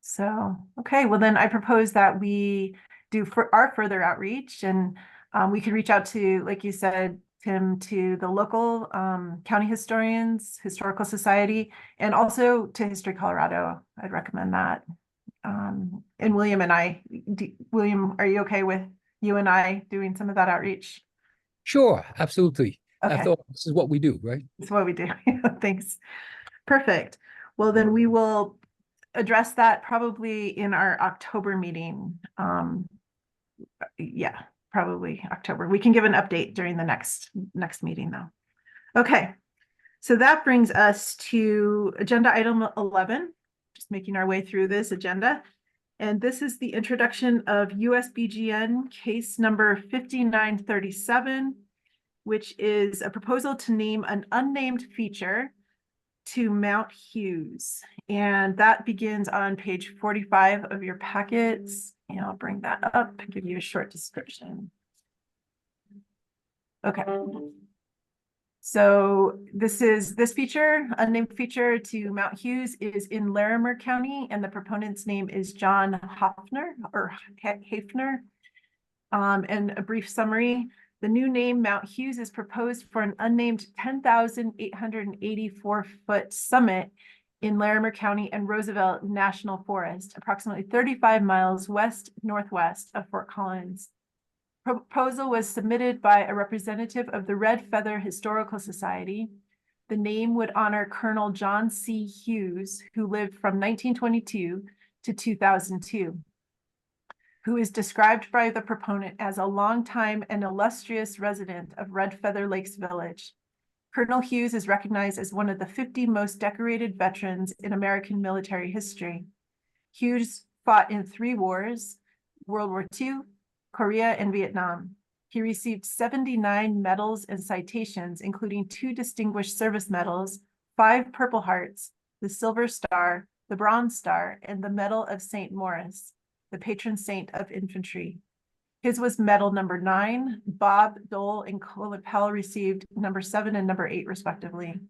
So, okay, well then I propose that we do for our further outreach, and we can reach out to, like you said, Tim, to the local county historians, historical society, and also to History Colorado. I'd recommend that. And William and I, William, are you okay with you and I doing some of that outreach? Sure, absolutely. Okay. After all, this is what we do, right? That's what we do. Thanks. Perfect. Well, then we will address that probably in our October meeting. Yeah, probably October. We can give an update during the next meeting though. Okay. So that brings us to agenda item 11, just making our way through this agenda. And this is the introduction of USBGN case number 5937, which is a proposal to name an unnamed feature to Mount Hughes. And that begins on page 45 of your packets. And I'll bring that up and give you a short description. Okay. So this feature, unnamed feature to Mount Hughes, is in Larimer County, and the proponent's name is John Hafner or Hafner. And a brief summary. The new name Mount Hughes is proposed for an unnamed 10,884-foot summit in Larimer County and Roosevelt National Forest, approximately 35 miles west-northwest of Fort Collins. Proposal was submitted by a representative of the Red Feather Historical Society. The name would honor Colonel John C. Hughes, who lived from 1922 to 2002, who is described by the proponent as a longtime and illustrious resident of Red Feather Lakes Village. Colonel Hughes is recognized as one of the 50 most decorated veterans in American military history. Hughes fought in 3 wars, World War II, Korea, and Vietnam. He received 79 medals and citations, including 2 Distinguished Service Medals, 5 Purple Hearts, the Silver Star, the Bronze Star, and the Medal of St. Maurice, the patron saint of infantry. His was medal number 9. Bob, Dole, and Colin Powell received number 7 and number 8, respectively.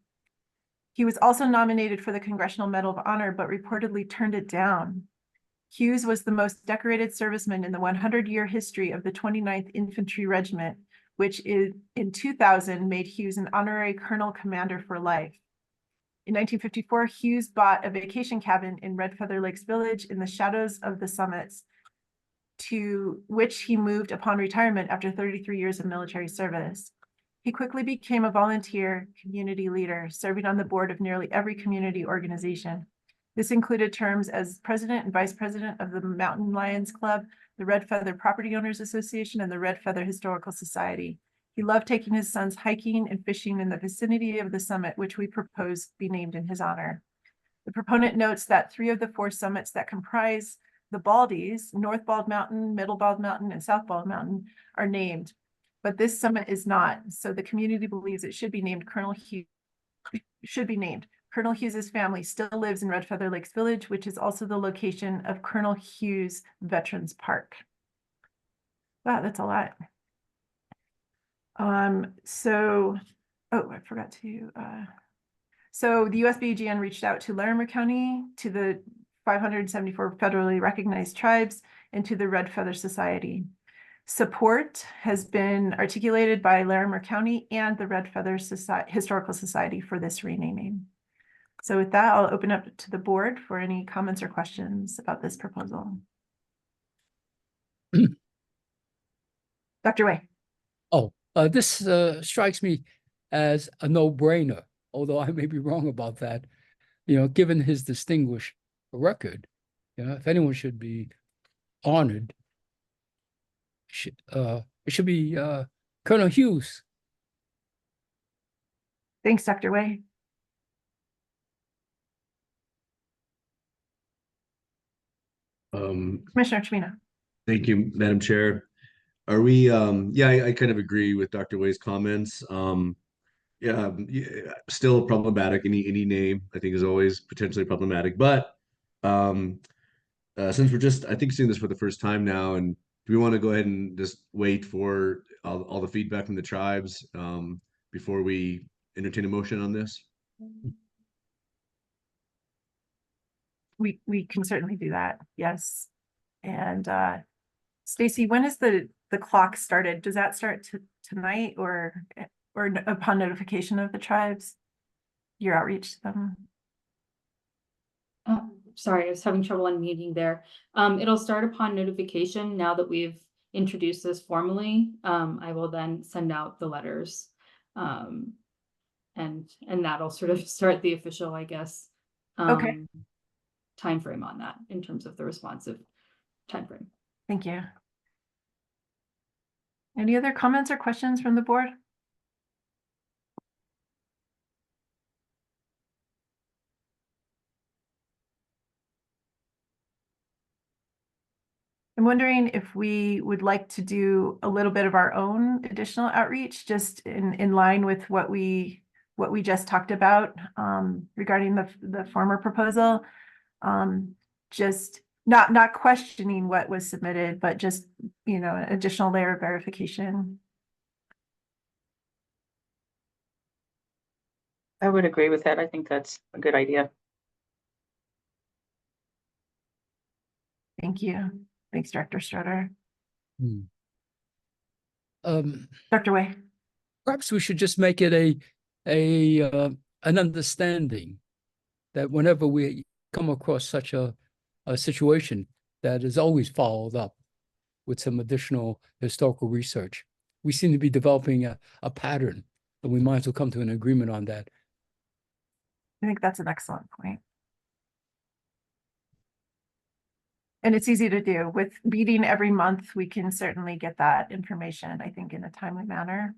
He was also nominated for the Congressional Medal of Honor, but reportedly turned it down. Hughes was the most decorated serviceman in the 100-year history of the 29th Infantry Regiment, which in 2000 made Hughes an honorary colonel commander for life. In 1954, Hughes bought a vacation cabin in Red Feather Lakes Village in the shadows of the summits, to which he moved upon retirement after 33 years of military service. He quickly became a volunteer community leader, serving on the board of nearly every community organization. This included terms as president and vice president of the Mountain Lions Club, the Red Feather Property Owners Association, and the Red Feather Historical Society. He loved taking his sons hiking and fishing in the vicinity of the summit, which we propose be named in his honor. The proponent notes that 3 of the 4 summits that comprise the Baldies, North Bald Mountain, Middle Bald Mountain, and South Bald Mountain, are named, but this summit is not. So the community believes it should be named Colonel Hughes. Colonel Hughes's family still lives in Red Feather Lakes Village, which is also the location of Colonel Hughes Veterans Park. Wow, that's a lot. I forgot to, so the USBGN reached out to Larimer County, to the 574 federally recognized tribes, and to the Red Feather Society. Support has been articulated by Larimer County and the Red Feather Historical Society for this renaming. So with that, I'll open up to the board for any comments or questions about this proposal. Dr. Wei. Oh, this strikes me as a no-brainer, although I may be wrong about that. Given his distinguished record, if anyone should be honored, it should be Colonel Hughes. Thanks, Dr. Wei. Commissioner Chimino. Thank you, Madam Chair. Are we, yeah, I kind of agree with Dr. Wei's comments. Yeah, still problematic. Any name I think is always potentially problematic. But since we're just, I think, seeing this for the first time now, and do we want to go ahead and just wait for all the feedback from the tribes before we entertain a motion on this? We can certainly do that. Yes. And Stacy, when is the clock started? Does that start tonight or upon notification of the tribes? Your outreach to them? Sorry, I was having trouble unmuting there. It'll start upon notification. Now that we've introduced this formally, I will then send out the letters. And that'll sort of start the official, I guess, Okay. timeframe on that in terms of the responsive timeframe. Thank you. Any other comments or questions from the board? I'm wondering if we would like to do a little bit of our own additional outreach, just in line with what we just talked about regarding the former proposal. Just not questioning what was submitted, but just, an additional layer of verification. I would agree with that. I think that's a good idea. Thank you. Thanks, Director Stroder. Dr. Wei. Perhaps we should just make it an understanding that whenever we come across such a situation, that is always followed up with some additional historical research. We seem to be developing a pattern, and we might as well come to an agreement on that. I think that's an excellent point. And it's easy to do. With meeting every month, we can certainly get that information, I think, in a timely manner.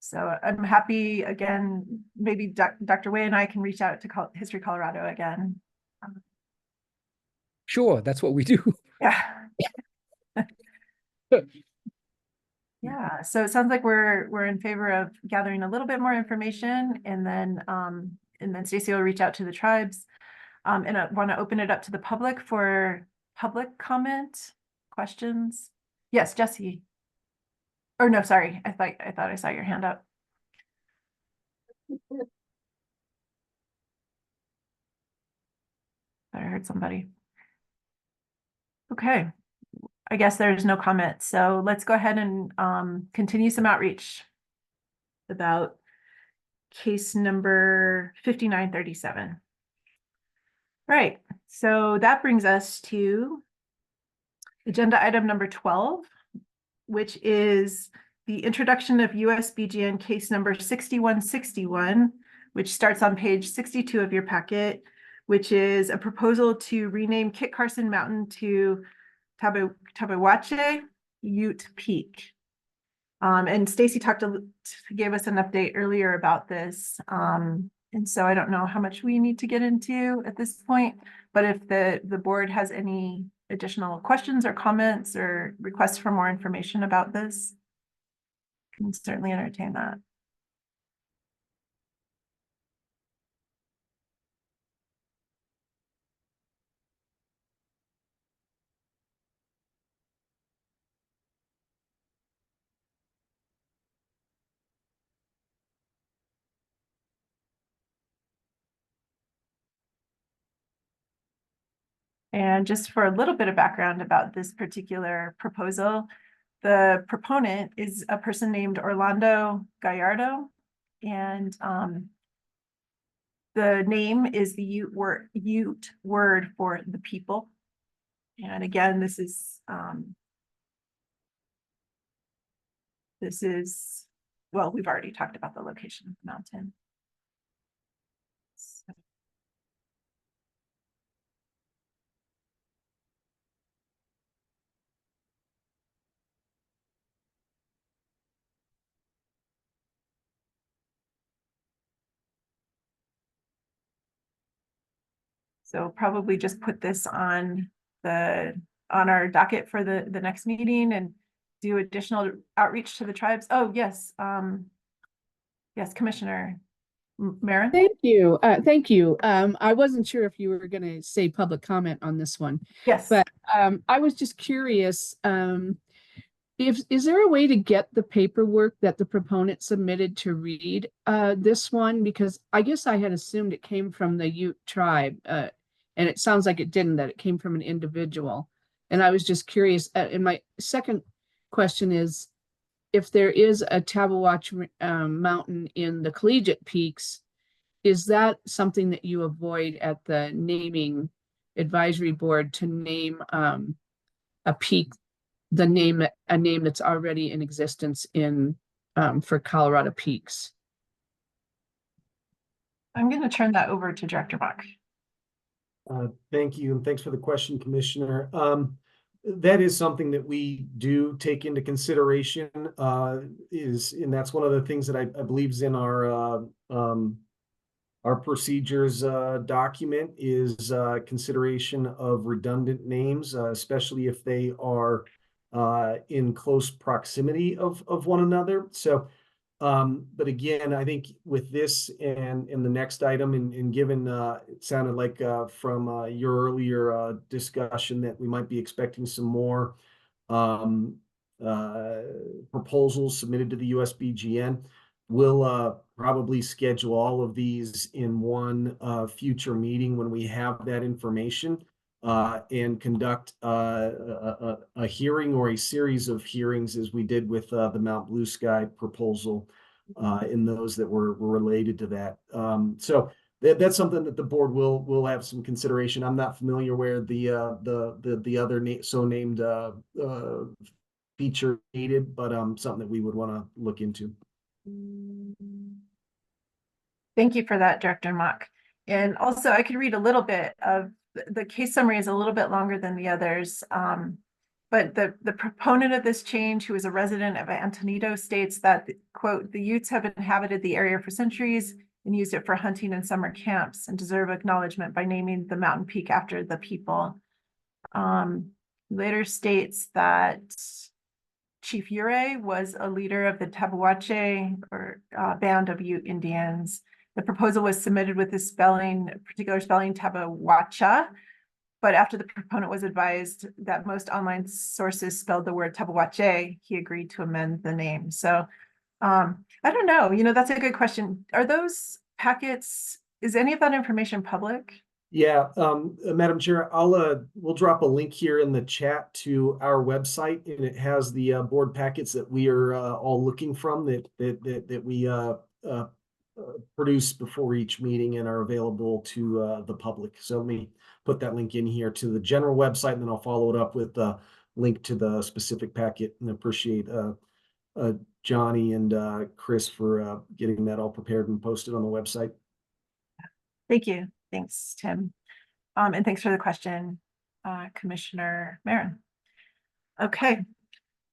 So I'm happy, again, maybe Dr. Way and I can reach out to History Colorado again. Sure, that's what we do. Yeah. Yeah, so it sounds like we're in favor of gathering a little bit more information, and then Stacy will reach out to the tribes. And I want to open it up to the public for public comment, questions. Yes, Jesse. Or no, sorry, I thought I saw your hand up. I heard somebody. Okay, I guess there's no comment, so let's go ahead and continue some outreach about case number 5937. Right, so that brings us to agenda item number 12, which is the introduction of USBGN case number 6161, which starts on page 62 of your packet, which is a proposal to rename Kit Carson Mountain to Tabawache Ute Peak. And Stacy gave us an update earlier about this. And so I don't know how much we need to get into at this point, but if the board has any additional questions or comments or requests for more information about this, I can certainly entertain that. And just for a little bit of background about this particular proposal, the proponent is a person named Orlando Gallardo, and the name is the Ute word for the people. And again, this is well, we've already talked about the location of the mountain. So probably just put this on our docket for the next meeting and do additional outreach to the tribes. Oh, yes. Yes, Commissioner Maren. Thank you. Thank you. I wasn't sure if you were going to say public comment on this one, Yes. but I was just curious. Is there a way to get the paperwork that the proponent submitted to read this one? Because I guess I had assumed it came from the Ute tribe, and it sounds like it didn't, that it came from an individual. And I was just curious. And my second question is, if there is a Tabawatch mountain in the Collegiate Peaks, is that something that you avoid at the naming advisory board to name a peak, a name that's already in existence in for Colorado Peaks? I'm going to turn that over to Director Bach. Thank you, and thanks for the question, Commissioner. That is something that we do take into consideration, and that's one of the things that I believe is in our procedures document is consideration of redundant names, especially if they are in close proximity of one another. So, but again, I think with this and the next item, and given it sounded like from your earlier discussion that we might be expecting some more proposals submitted to the USBGN, we'll probably schedule all of these in one future meeting when we have that information, and conduct a hearing or a series of hearings as we did with the Mount Blue Sky proposal, in those that were related to that. So that's something that the board will have some consideration. I'm not familiar where the other named feature needed, but something that we would want to look into. Thank you for that, Director Mock. And also I could read a little bit of, the case summary is a little bit longer than the others. But the proponent of this change, who is a resident of Antonito, states that, quote, "The Utes have inhabited the area for centuries and used it for hunting and summer camps and deserve acknowledgement by naming the mountain peak after the people." Later states that Chief Ure was a leader of the Tabawache or band of Ute Indians. The proposal was submitted with the particular spelling Tabawacha, but after the proponent was advised that most online sources spelled the word Tabawache, he agreed to amend the name. So I don't know, that's a good question. Are those packets, is any of that information public? Yeah, Madam Chair, we'll drop a link here in the chat to our website, and it has the board packets that we are all looking from that we produce before each meeting and are available to the public. So let me put that link in here to the general website, and then I'll follow it up with a link to the specific packet, and appreciate Johnny and Chris for getting that all prepared and posted on the website. Thank you. Thanks, Tim. And thanks for the question, Commissioner Marin. Okay.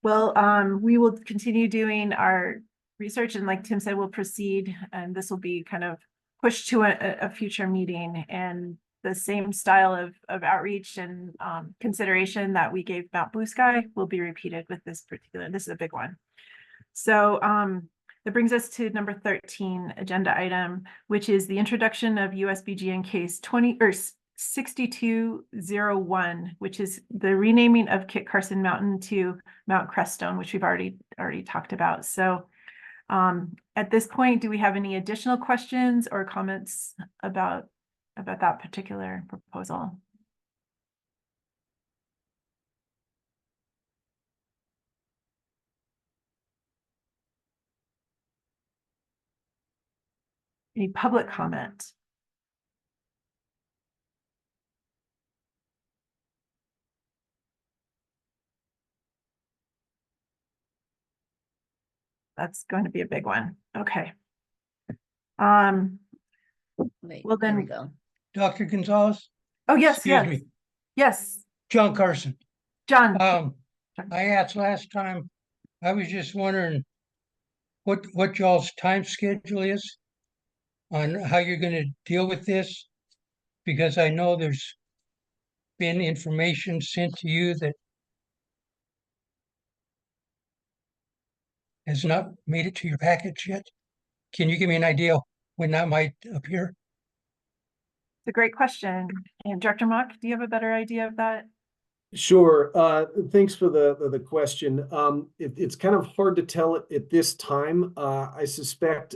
Well, we will continue doing our research, and like Tim said, we'll proceed, and this will be kind of pushed to a future meeting, and the same style of outreach and consideration that we gave Mount Blue Sky will be repeated with this is a big one. So that brings us to number 13 agenda item, which is the introduction of USBGN case 6201, which is the renaming of Kit Carson Mountain to Mount Crestone, which we've already talked about. So at this point, do we have any additional questions or comments about that particular proposal? Any public comment? That's going to be a big one. Okay. Wait, well there we then, go. Dr. Gonzalez? oh, yes, Excuse yes. me. Yes, John Carson. John. I asked last time, I was just wondering what y'all's time schedule is on how you're gonna deal with this, because I know there's been information sent to you that has not made it to your package yet. Can you give me an idea when that might appear? It's a great question. And Director Mock, do you have a better idea of that? Sure. Thanks for the question. It's kind of hard to tell at this time. I suspect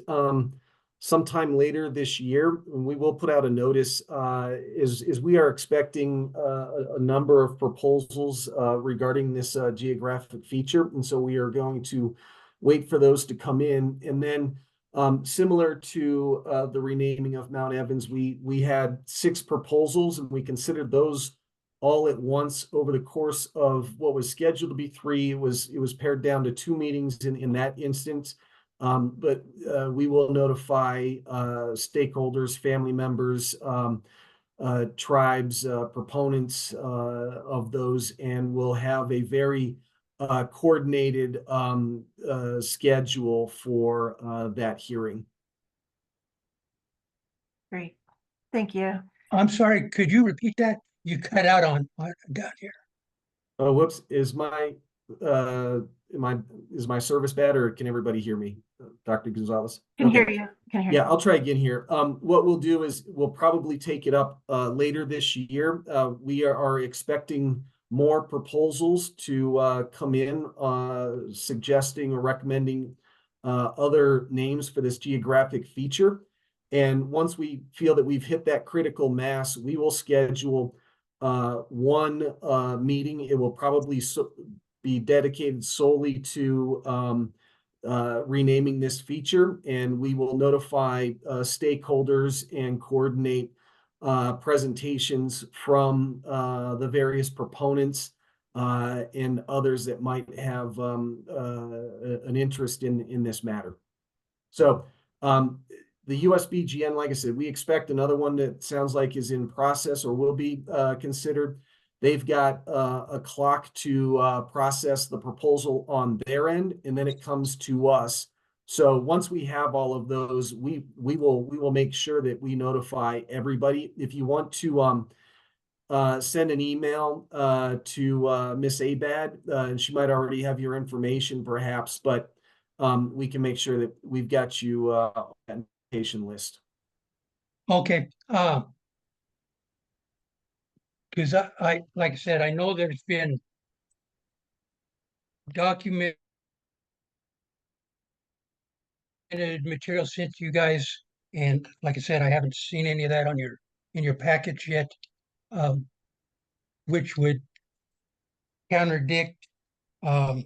sometime later this year, we will put out a notice is we are expecting a number of proposals regarding this geographic feature. And so we are going to wait for those to come in. And then similar to the renaming of Mount Evans, we had 6 proposals, and we considered those all at once over the course of what was scheduled to be 3. It was pared down to 2 meetings in that instance. But we will notify stakeholders, family members, tribes, proponents of those, and we'll have a very coordinated schedule for that hearing. Great. Thank you. I'm sorry, could you repeat that? You cut out on down here. Oh, whoops! Is my service bad, or can everybody hear me, Dr. Gonzalez? Can hear you. Can hear Yeah, you. I'll try again here. What we'll do is we'll probably take it up later this year. We are expecting more proposals to come in suggesting or recommending other names for this geographic feature. And once we feel that we've hit that critical mass, we will schedule one meeting. It will probably be dedicated solely to renaming this feature, and we will notify stakeholders and coordinate presentations from the various proponents and others that might have an interest in this matter. So the USBGN, like I said, we expect another one that sounds like is in process or will be considered. They've got a clock to process the proposal on their end, and then it comes to us. So once we have all of those, we will make sure that we notify everybody. If you want to send an email to Miss Abad, and she might already have your information perhaps, but we can make sure that we've got you on that notification list. Okay, because I, like I said, I know there's been documented material sent to you guys, and like I said, I haven't seen any of that on in your package yet, which would contradict at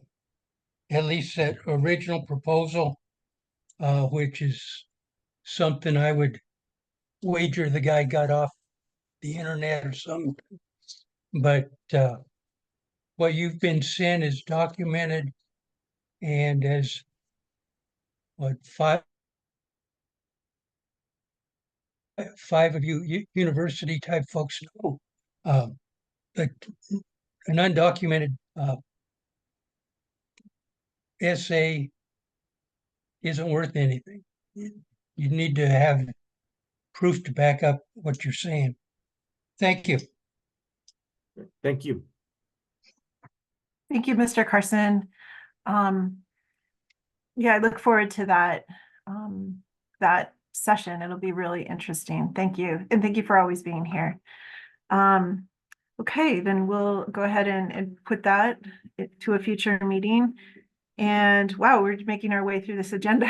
least that original proposal, which is something I would wager the guy got off the internet or something. But what you've been sent is documented, and as what five of you university type folks know, that an undocumented essay isn't worth anything. You need to have proof to back up what you're saying. Thank you. Thank you. Thank you, Mr. Carson. Yeah, I look forward to that session. It'll be really interesting. Thank you. And thank you for always being here. Okay, then we'll go ahead and put that to a future meeting. And wow, we're making our way through this agenda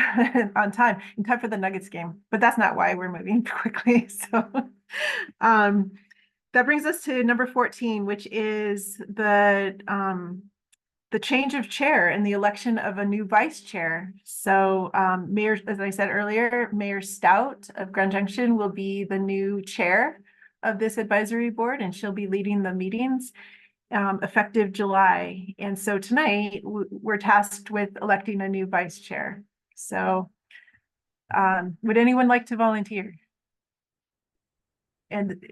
on time, in time for the Nuggets game, but that's not why we're moving quickly. So that brings us to number 14, which is the change of chair and the election of a new vice chair. So Mayor, as I said earlier, Mayor Stout of Grand Junction will be the new chair of this advisory board, and she'll be leading the meetings effective July. And so tonight we're tasked with electing a new vice chair. So would anyone like to volunteer? And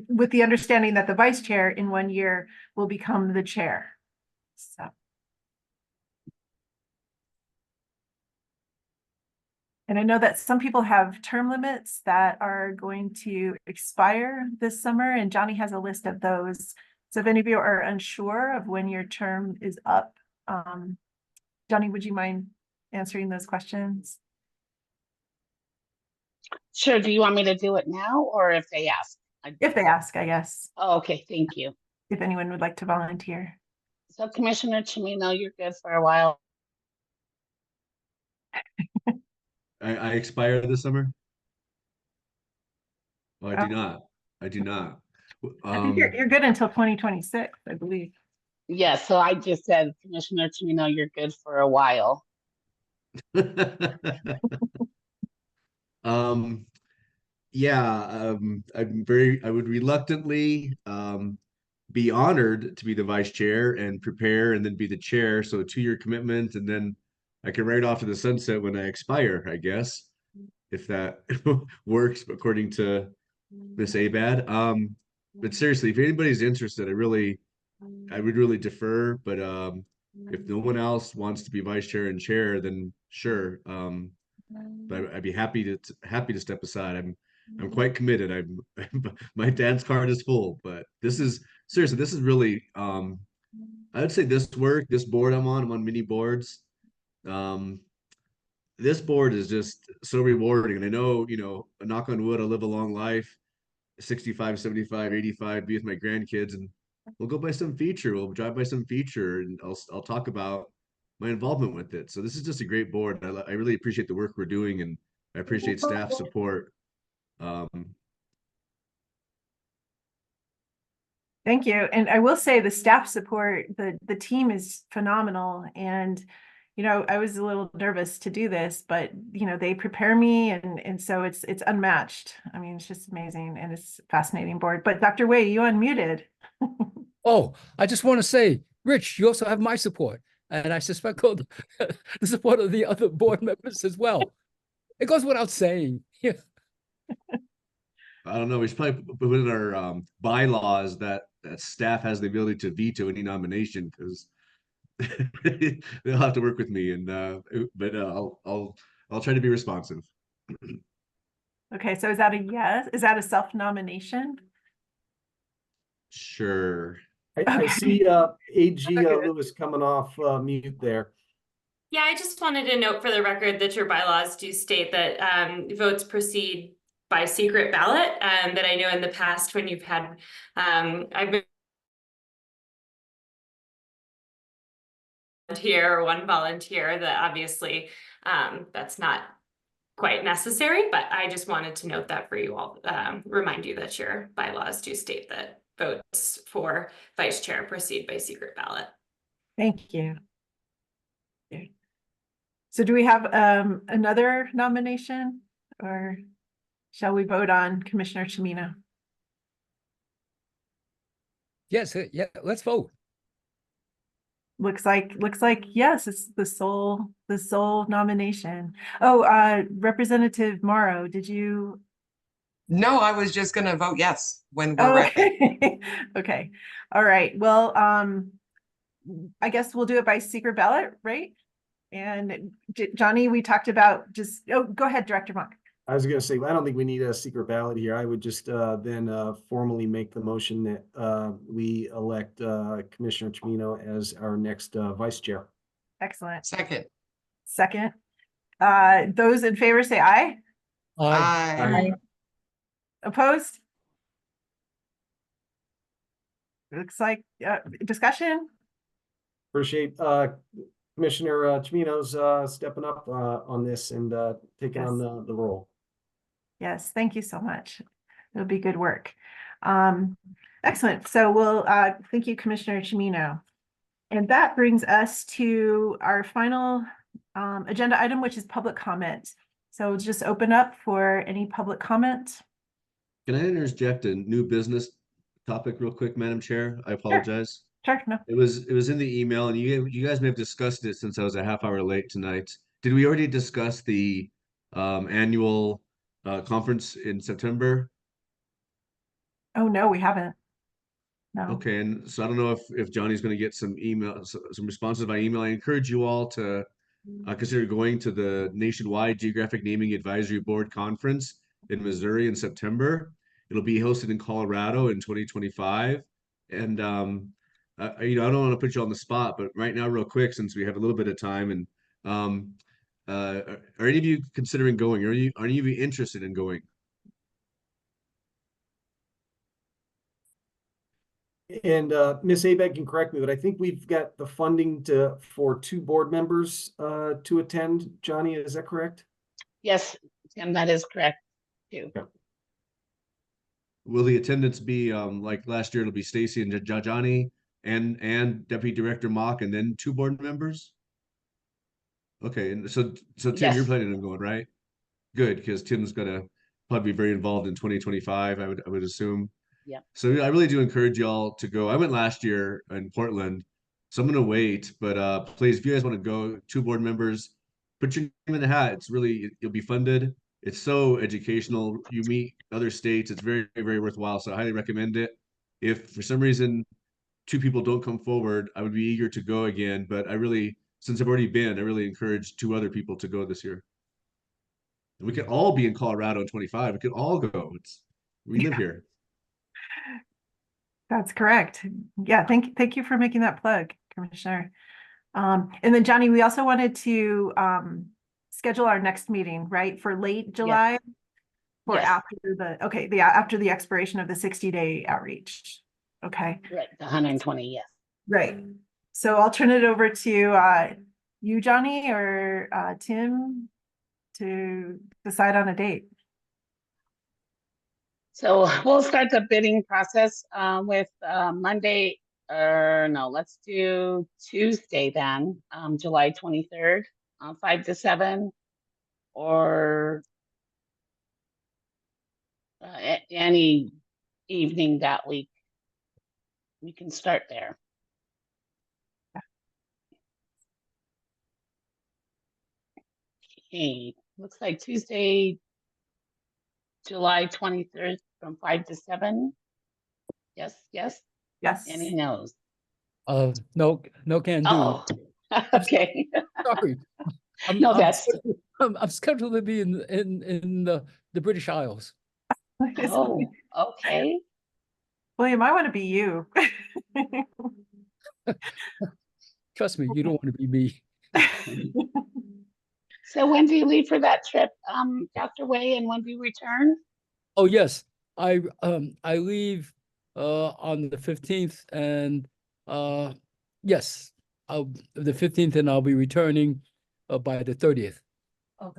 with the understanding that the vice chair in 1 year will become the chair. So. And I know that some people have term limits that are going to expire this summer, and Johnny has a list of those. So if any of you are unsure of when your term is up, Johnny, would you mind answering those questions? Sure. Do you want me to do it now or if they ask? If they ask, I guess. Oh, okay. Thank you. If anyone would like to volunteer. So Commissioner Chimino, you're good for a while. I expire this summer? Oh, I do Oh. not. I do not. I think you're good until 2026, I believe. Yeah, so I just said, Commissioner Chimino, you're good for a while. Yeah, I would reluctantly be honored to be the vice chair and prepare and then be the chair. So a 2-year commitment, and then I can ride off to the sunset when I expire, I guess, if that works according to Miss Abad. But seriously, if anybody's interested, I would really defer. But if no one else wants to be vice chair and chair, then sure. But I'd be happy to step aside. I'm quite committed. My dad's card is full, but this is really I would say this board I'm on many boards. This board is just so rewarding. And I know, knock on wood, I'll live a long life, 65, 75, 85, be with my grandkids, and we'll go by some feature. We'll drive by some feature, and I'll talk about my involvement with it. So this is just a great board. I really appreciate the work we're doing, and I appreciate staff support. Thank you. And I will say the staff support, the team is phenomenal. And, I was a little nervous to do this, but, they prepare me, and so it's unmatched. I mean, it's just amazing, and it's a fascinating board. But Dr. Wei, you unmuted. Oh, I just want to say, Rich, you also have my support. And I suspect all the support of the other board members as well. It goes without saying, Yeah. I don't know, we should probably put in our bylaws that staff has the ability to veto any nomination, because they'll have to work with me, and but I'll try to be responsive. Okay, so is that a yes? Is that a self-nomination? Sure. I Okay. see AG Okay. Lewis coming off mute there. Yeah, I just wanted to note for the record that your bylaws do state that votes proceed by secret ballot. That I know in the past when you've had, I've been volunteer or one volunteer, that obviously that's not quite necessary, but I just wanted to note that for you all, remind you that your bylaws do state that votes for vice chair proceed by secret ballot. Thank you. Okay. So do we have another nomination, or shall we vote on Commissioner Chimino? Yes, yeah, let's vote. Looks like yes, it's the sole nomination. Oh, Representative Morrow, did you? No, I was just gonna vote yes when we're Oh, ready. okay. Okay. All right. Well, I guess we'll do it by secret ballot, right? And Johnny, we talked about just, oh, go ahead, Director Monk. I was going to say, I don't think we need a secret ballot here. I would just then formally make the motion that we elect Commissioner Chimino as our next vice chair. Excellent. Second. Those in favor say aye. Aye. Opposed? Looks like discussion. Appreciate Commissioner Chimino's stepping up on this and taking on the role. Yes, thank you so much. It'll be good work. Excellent. So we'll thank you, Commissioner Chimino. And that brings us to our final agenda item, which is public comment. So just open up for any public comment. Can I interject a new business topic real quick, Madam Chair? I apologize. Sure, no. It was in the email, and you guys may have discussed it since I was a half hour late tonight. Did we already discuss the annual conference in September? Oh, no, we haven't. No. Okay, and so I don't know if Johnny's going to get some some responses by email. I encourage you all to consider going to the nationwide Geographic Naming Advisory Board Conference in Missouri in September. It'll be hosted in Colorado in 2025, and I don't want to put you on the spot, but right now, real quick, since we have a little bit of time, and are any of you considering going? Are any of you interested in going? And Ms. Abeg can correct me, but I think we've got the funding for 2 board members to attend. Johnny, is that correct? Yes, Tim, that is correct too. Yeah. Will the attendance be like last year? It'll be Stacy and Johnny and Deputy Director Mock, and then 2 board members. Okay, and so Tim, Yes. you're planning on going, right? Good, because Tim's gonna probably be very involved in 2025. I would assume. Yeah. So I really do encourage y'all to go. I went last year in Portland, so I'm gonna wait. But please, if you guys want to go, 2 board members, put your name in the hat. It's really, you'll be funded. It's so educational. You meet other states. It's very, very worthwhile. So I highly recommend it. If for some reason 2 people don't come forward, I would be eager to go again. But I really, since I've already been, I really encourage 2 other people to go this year. And we could all be in Colorado in 25. We could all go. We live here. That's correct. Yeah, thank you for making that plug, Commissioner. And then Johnny, we also wanted to schedule our next meeting, right, for late July? Or Yes. after the expiration of the 60-day outreach. Okay. Right, the 120, yes. Right. So I'll turn it over to you, Johnny, or Tim to decide on a date. So we'll start the bidding process with Monday, or no, let's do Tuesday then, July 23rd, 5 to 7, or any evening that week. We can start there. Okay, looks like Tuesday, July 23rd from 5 to 7. Yes, yes. Yes. Any no's? No, no can do. Oh, okay. Sorry. No, that's, I'm scheduled to be in the British Isles. oh, okay. William, I want to be you. Trust me, you don't want to be me. So when do you leave for that trip, Dr. Way, and when do you return? Oh, yes, I leave on the 15th, and yes, the 15th, and I'll be returning by the 30th. Oh,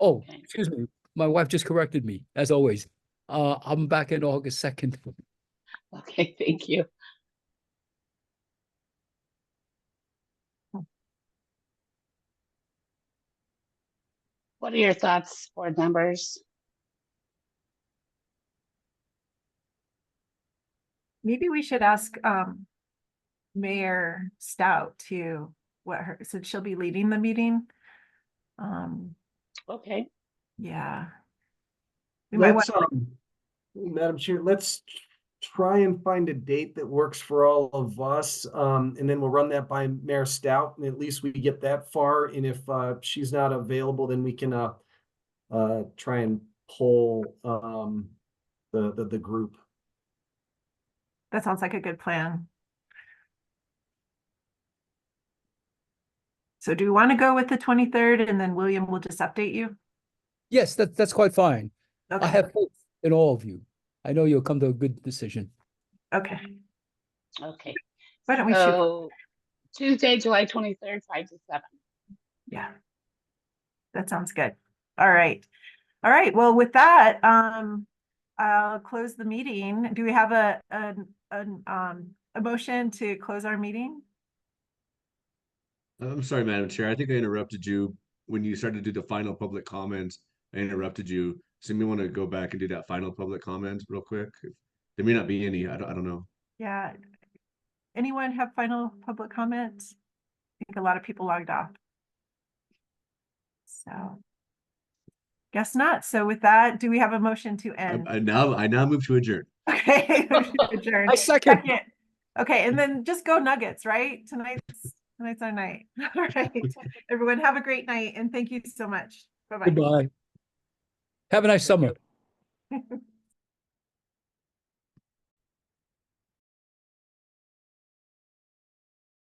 Okay. excuse me. My wife just corrected me, as always. I'm back in August 2nd. Okay, thank you. What are your thoughts, board members? Maybe we should ask Mayor Stout to what her, since she'll be leading the meeting. Okay. Yeah. We might want Let's, Madam Chair, let's try and find a date that works for all of us. And then we'll run that by Mayor Stout, and at least we get that far. And if she's not available, then we can try and poll the group. that sounds like a good plan. So do we want to go with the 23rd and then William will just update you? Yes, that's quite fine. Okay. I have faith in all of you. I know you'll come to a good decision. Okay. Okay. Why don't we shoot? So Tuesday, July 23rd, 5 to 7. Yeah. That sounds good. All right. All right. Well, with that, I'll close the meeting. Do we have a motion to close our meeting? I'm sorry, Madam Chair. I think I interrupted you when you started to do the final public comment. I interrupted you. So you want to go back and do that final public comment real quick? There may not be any. I don't know. Yeah. Anyone have final public comments? I think a lot of people logged off. So guess not. So with that, do we have a motion to end? I now move to adjourn. Okay, motion to adjourn. I second. Okay, and then just go Nuggets, right? Tonight's our night. All right. Everyone have a great night and thank you so much. Bye-bye. Goodbye. Have a nice summer.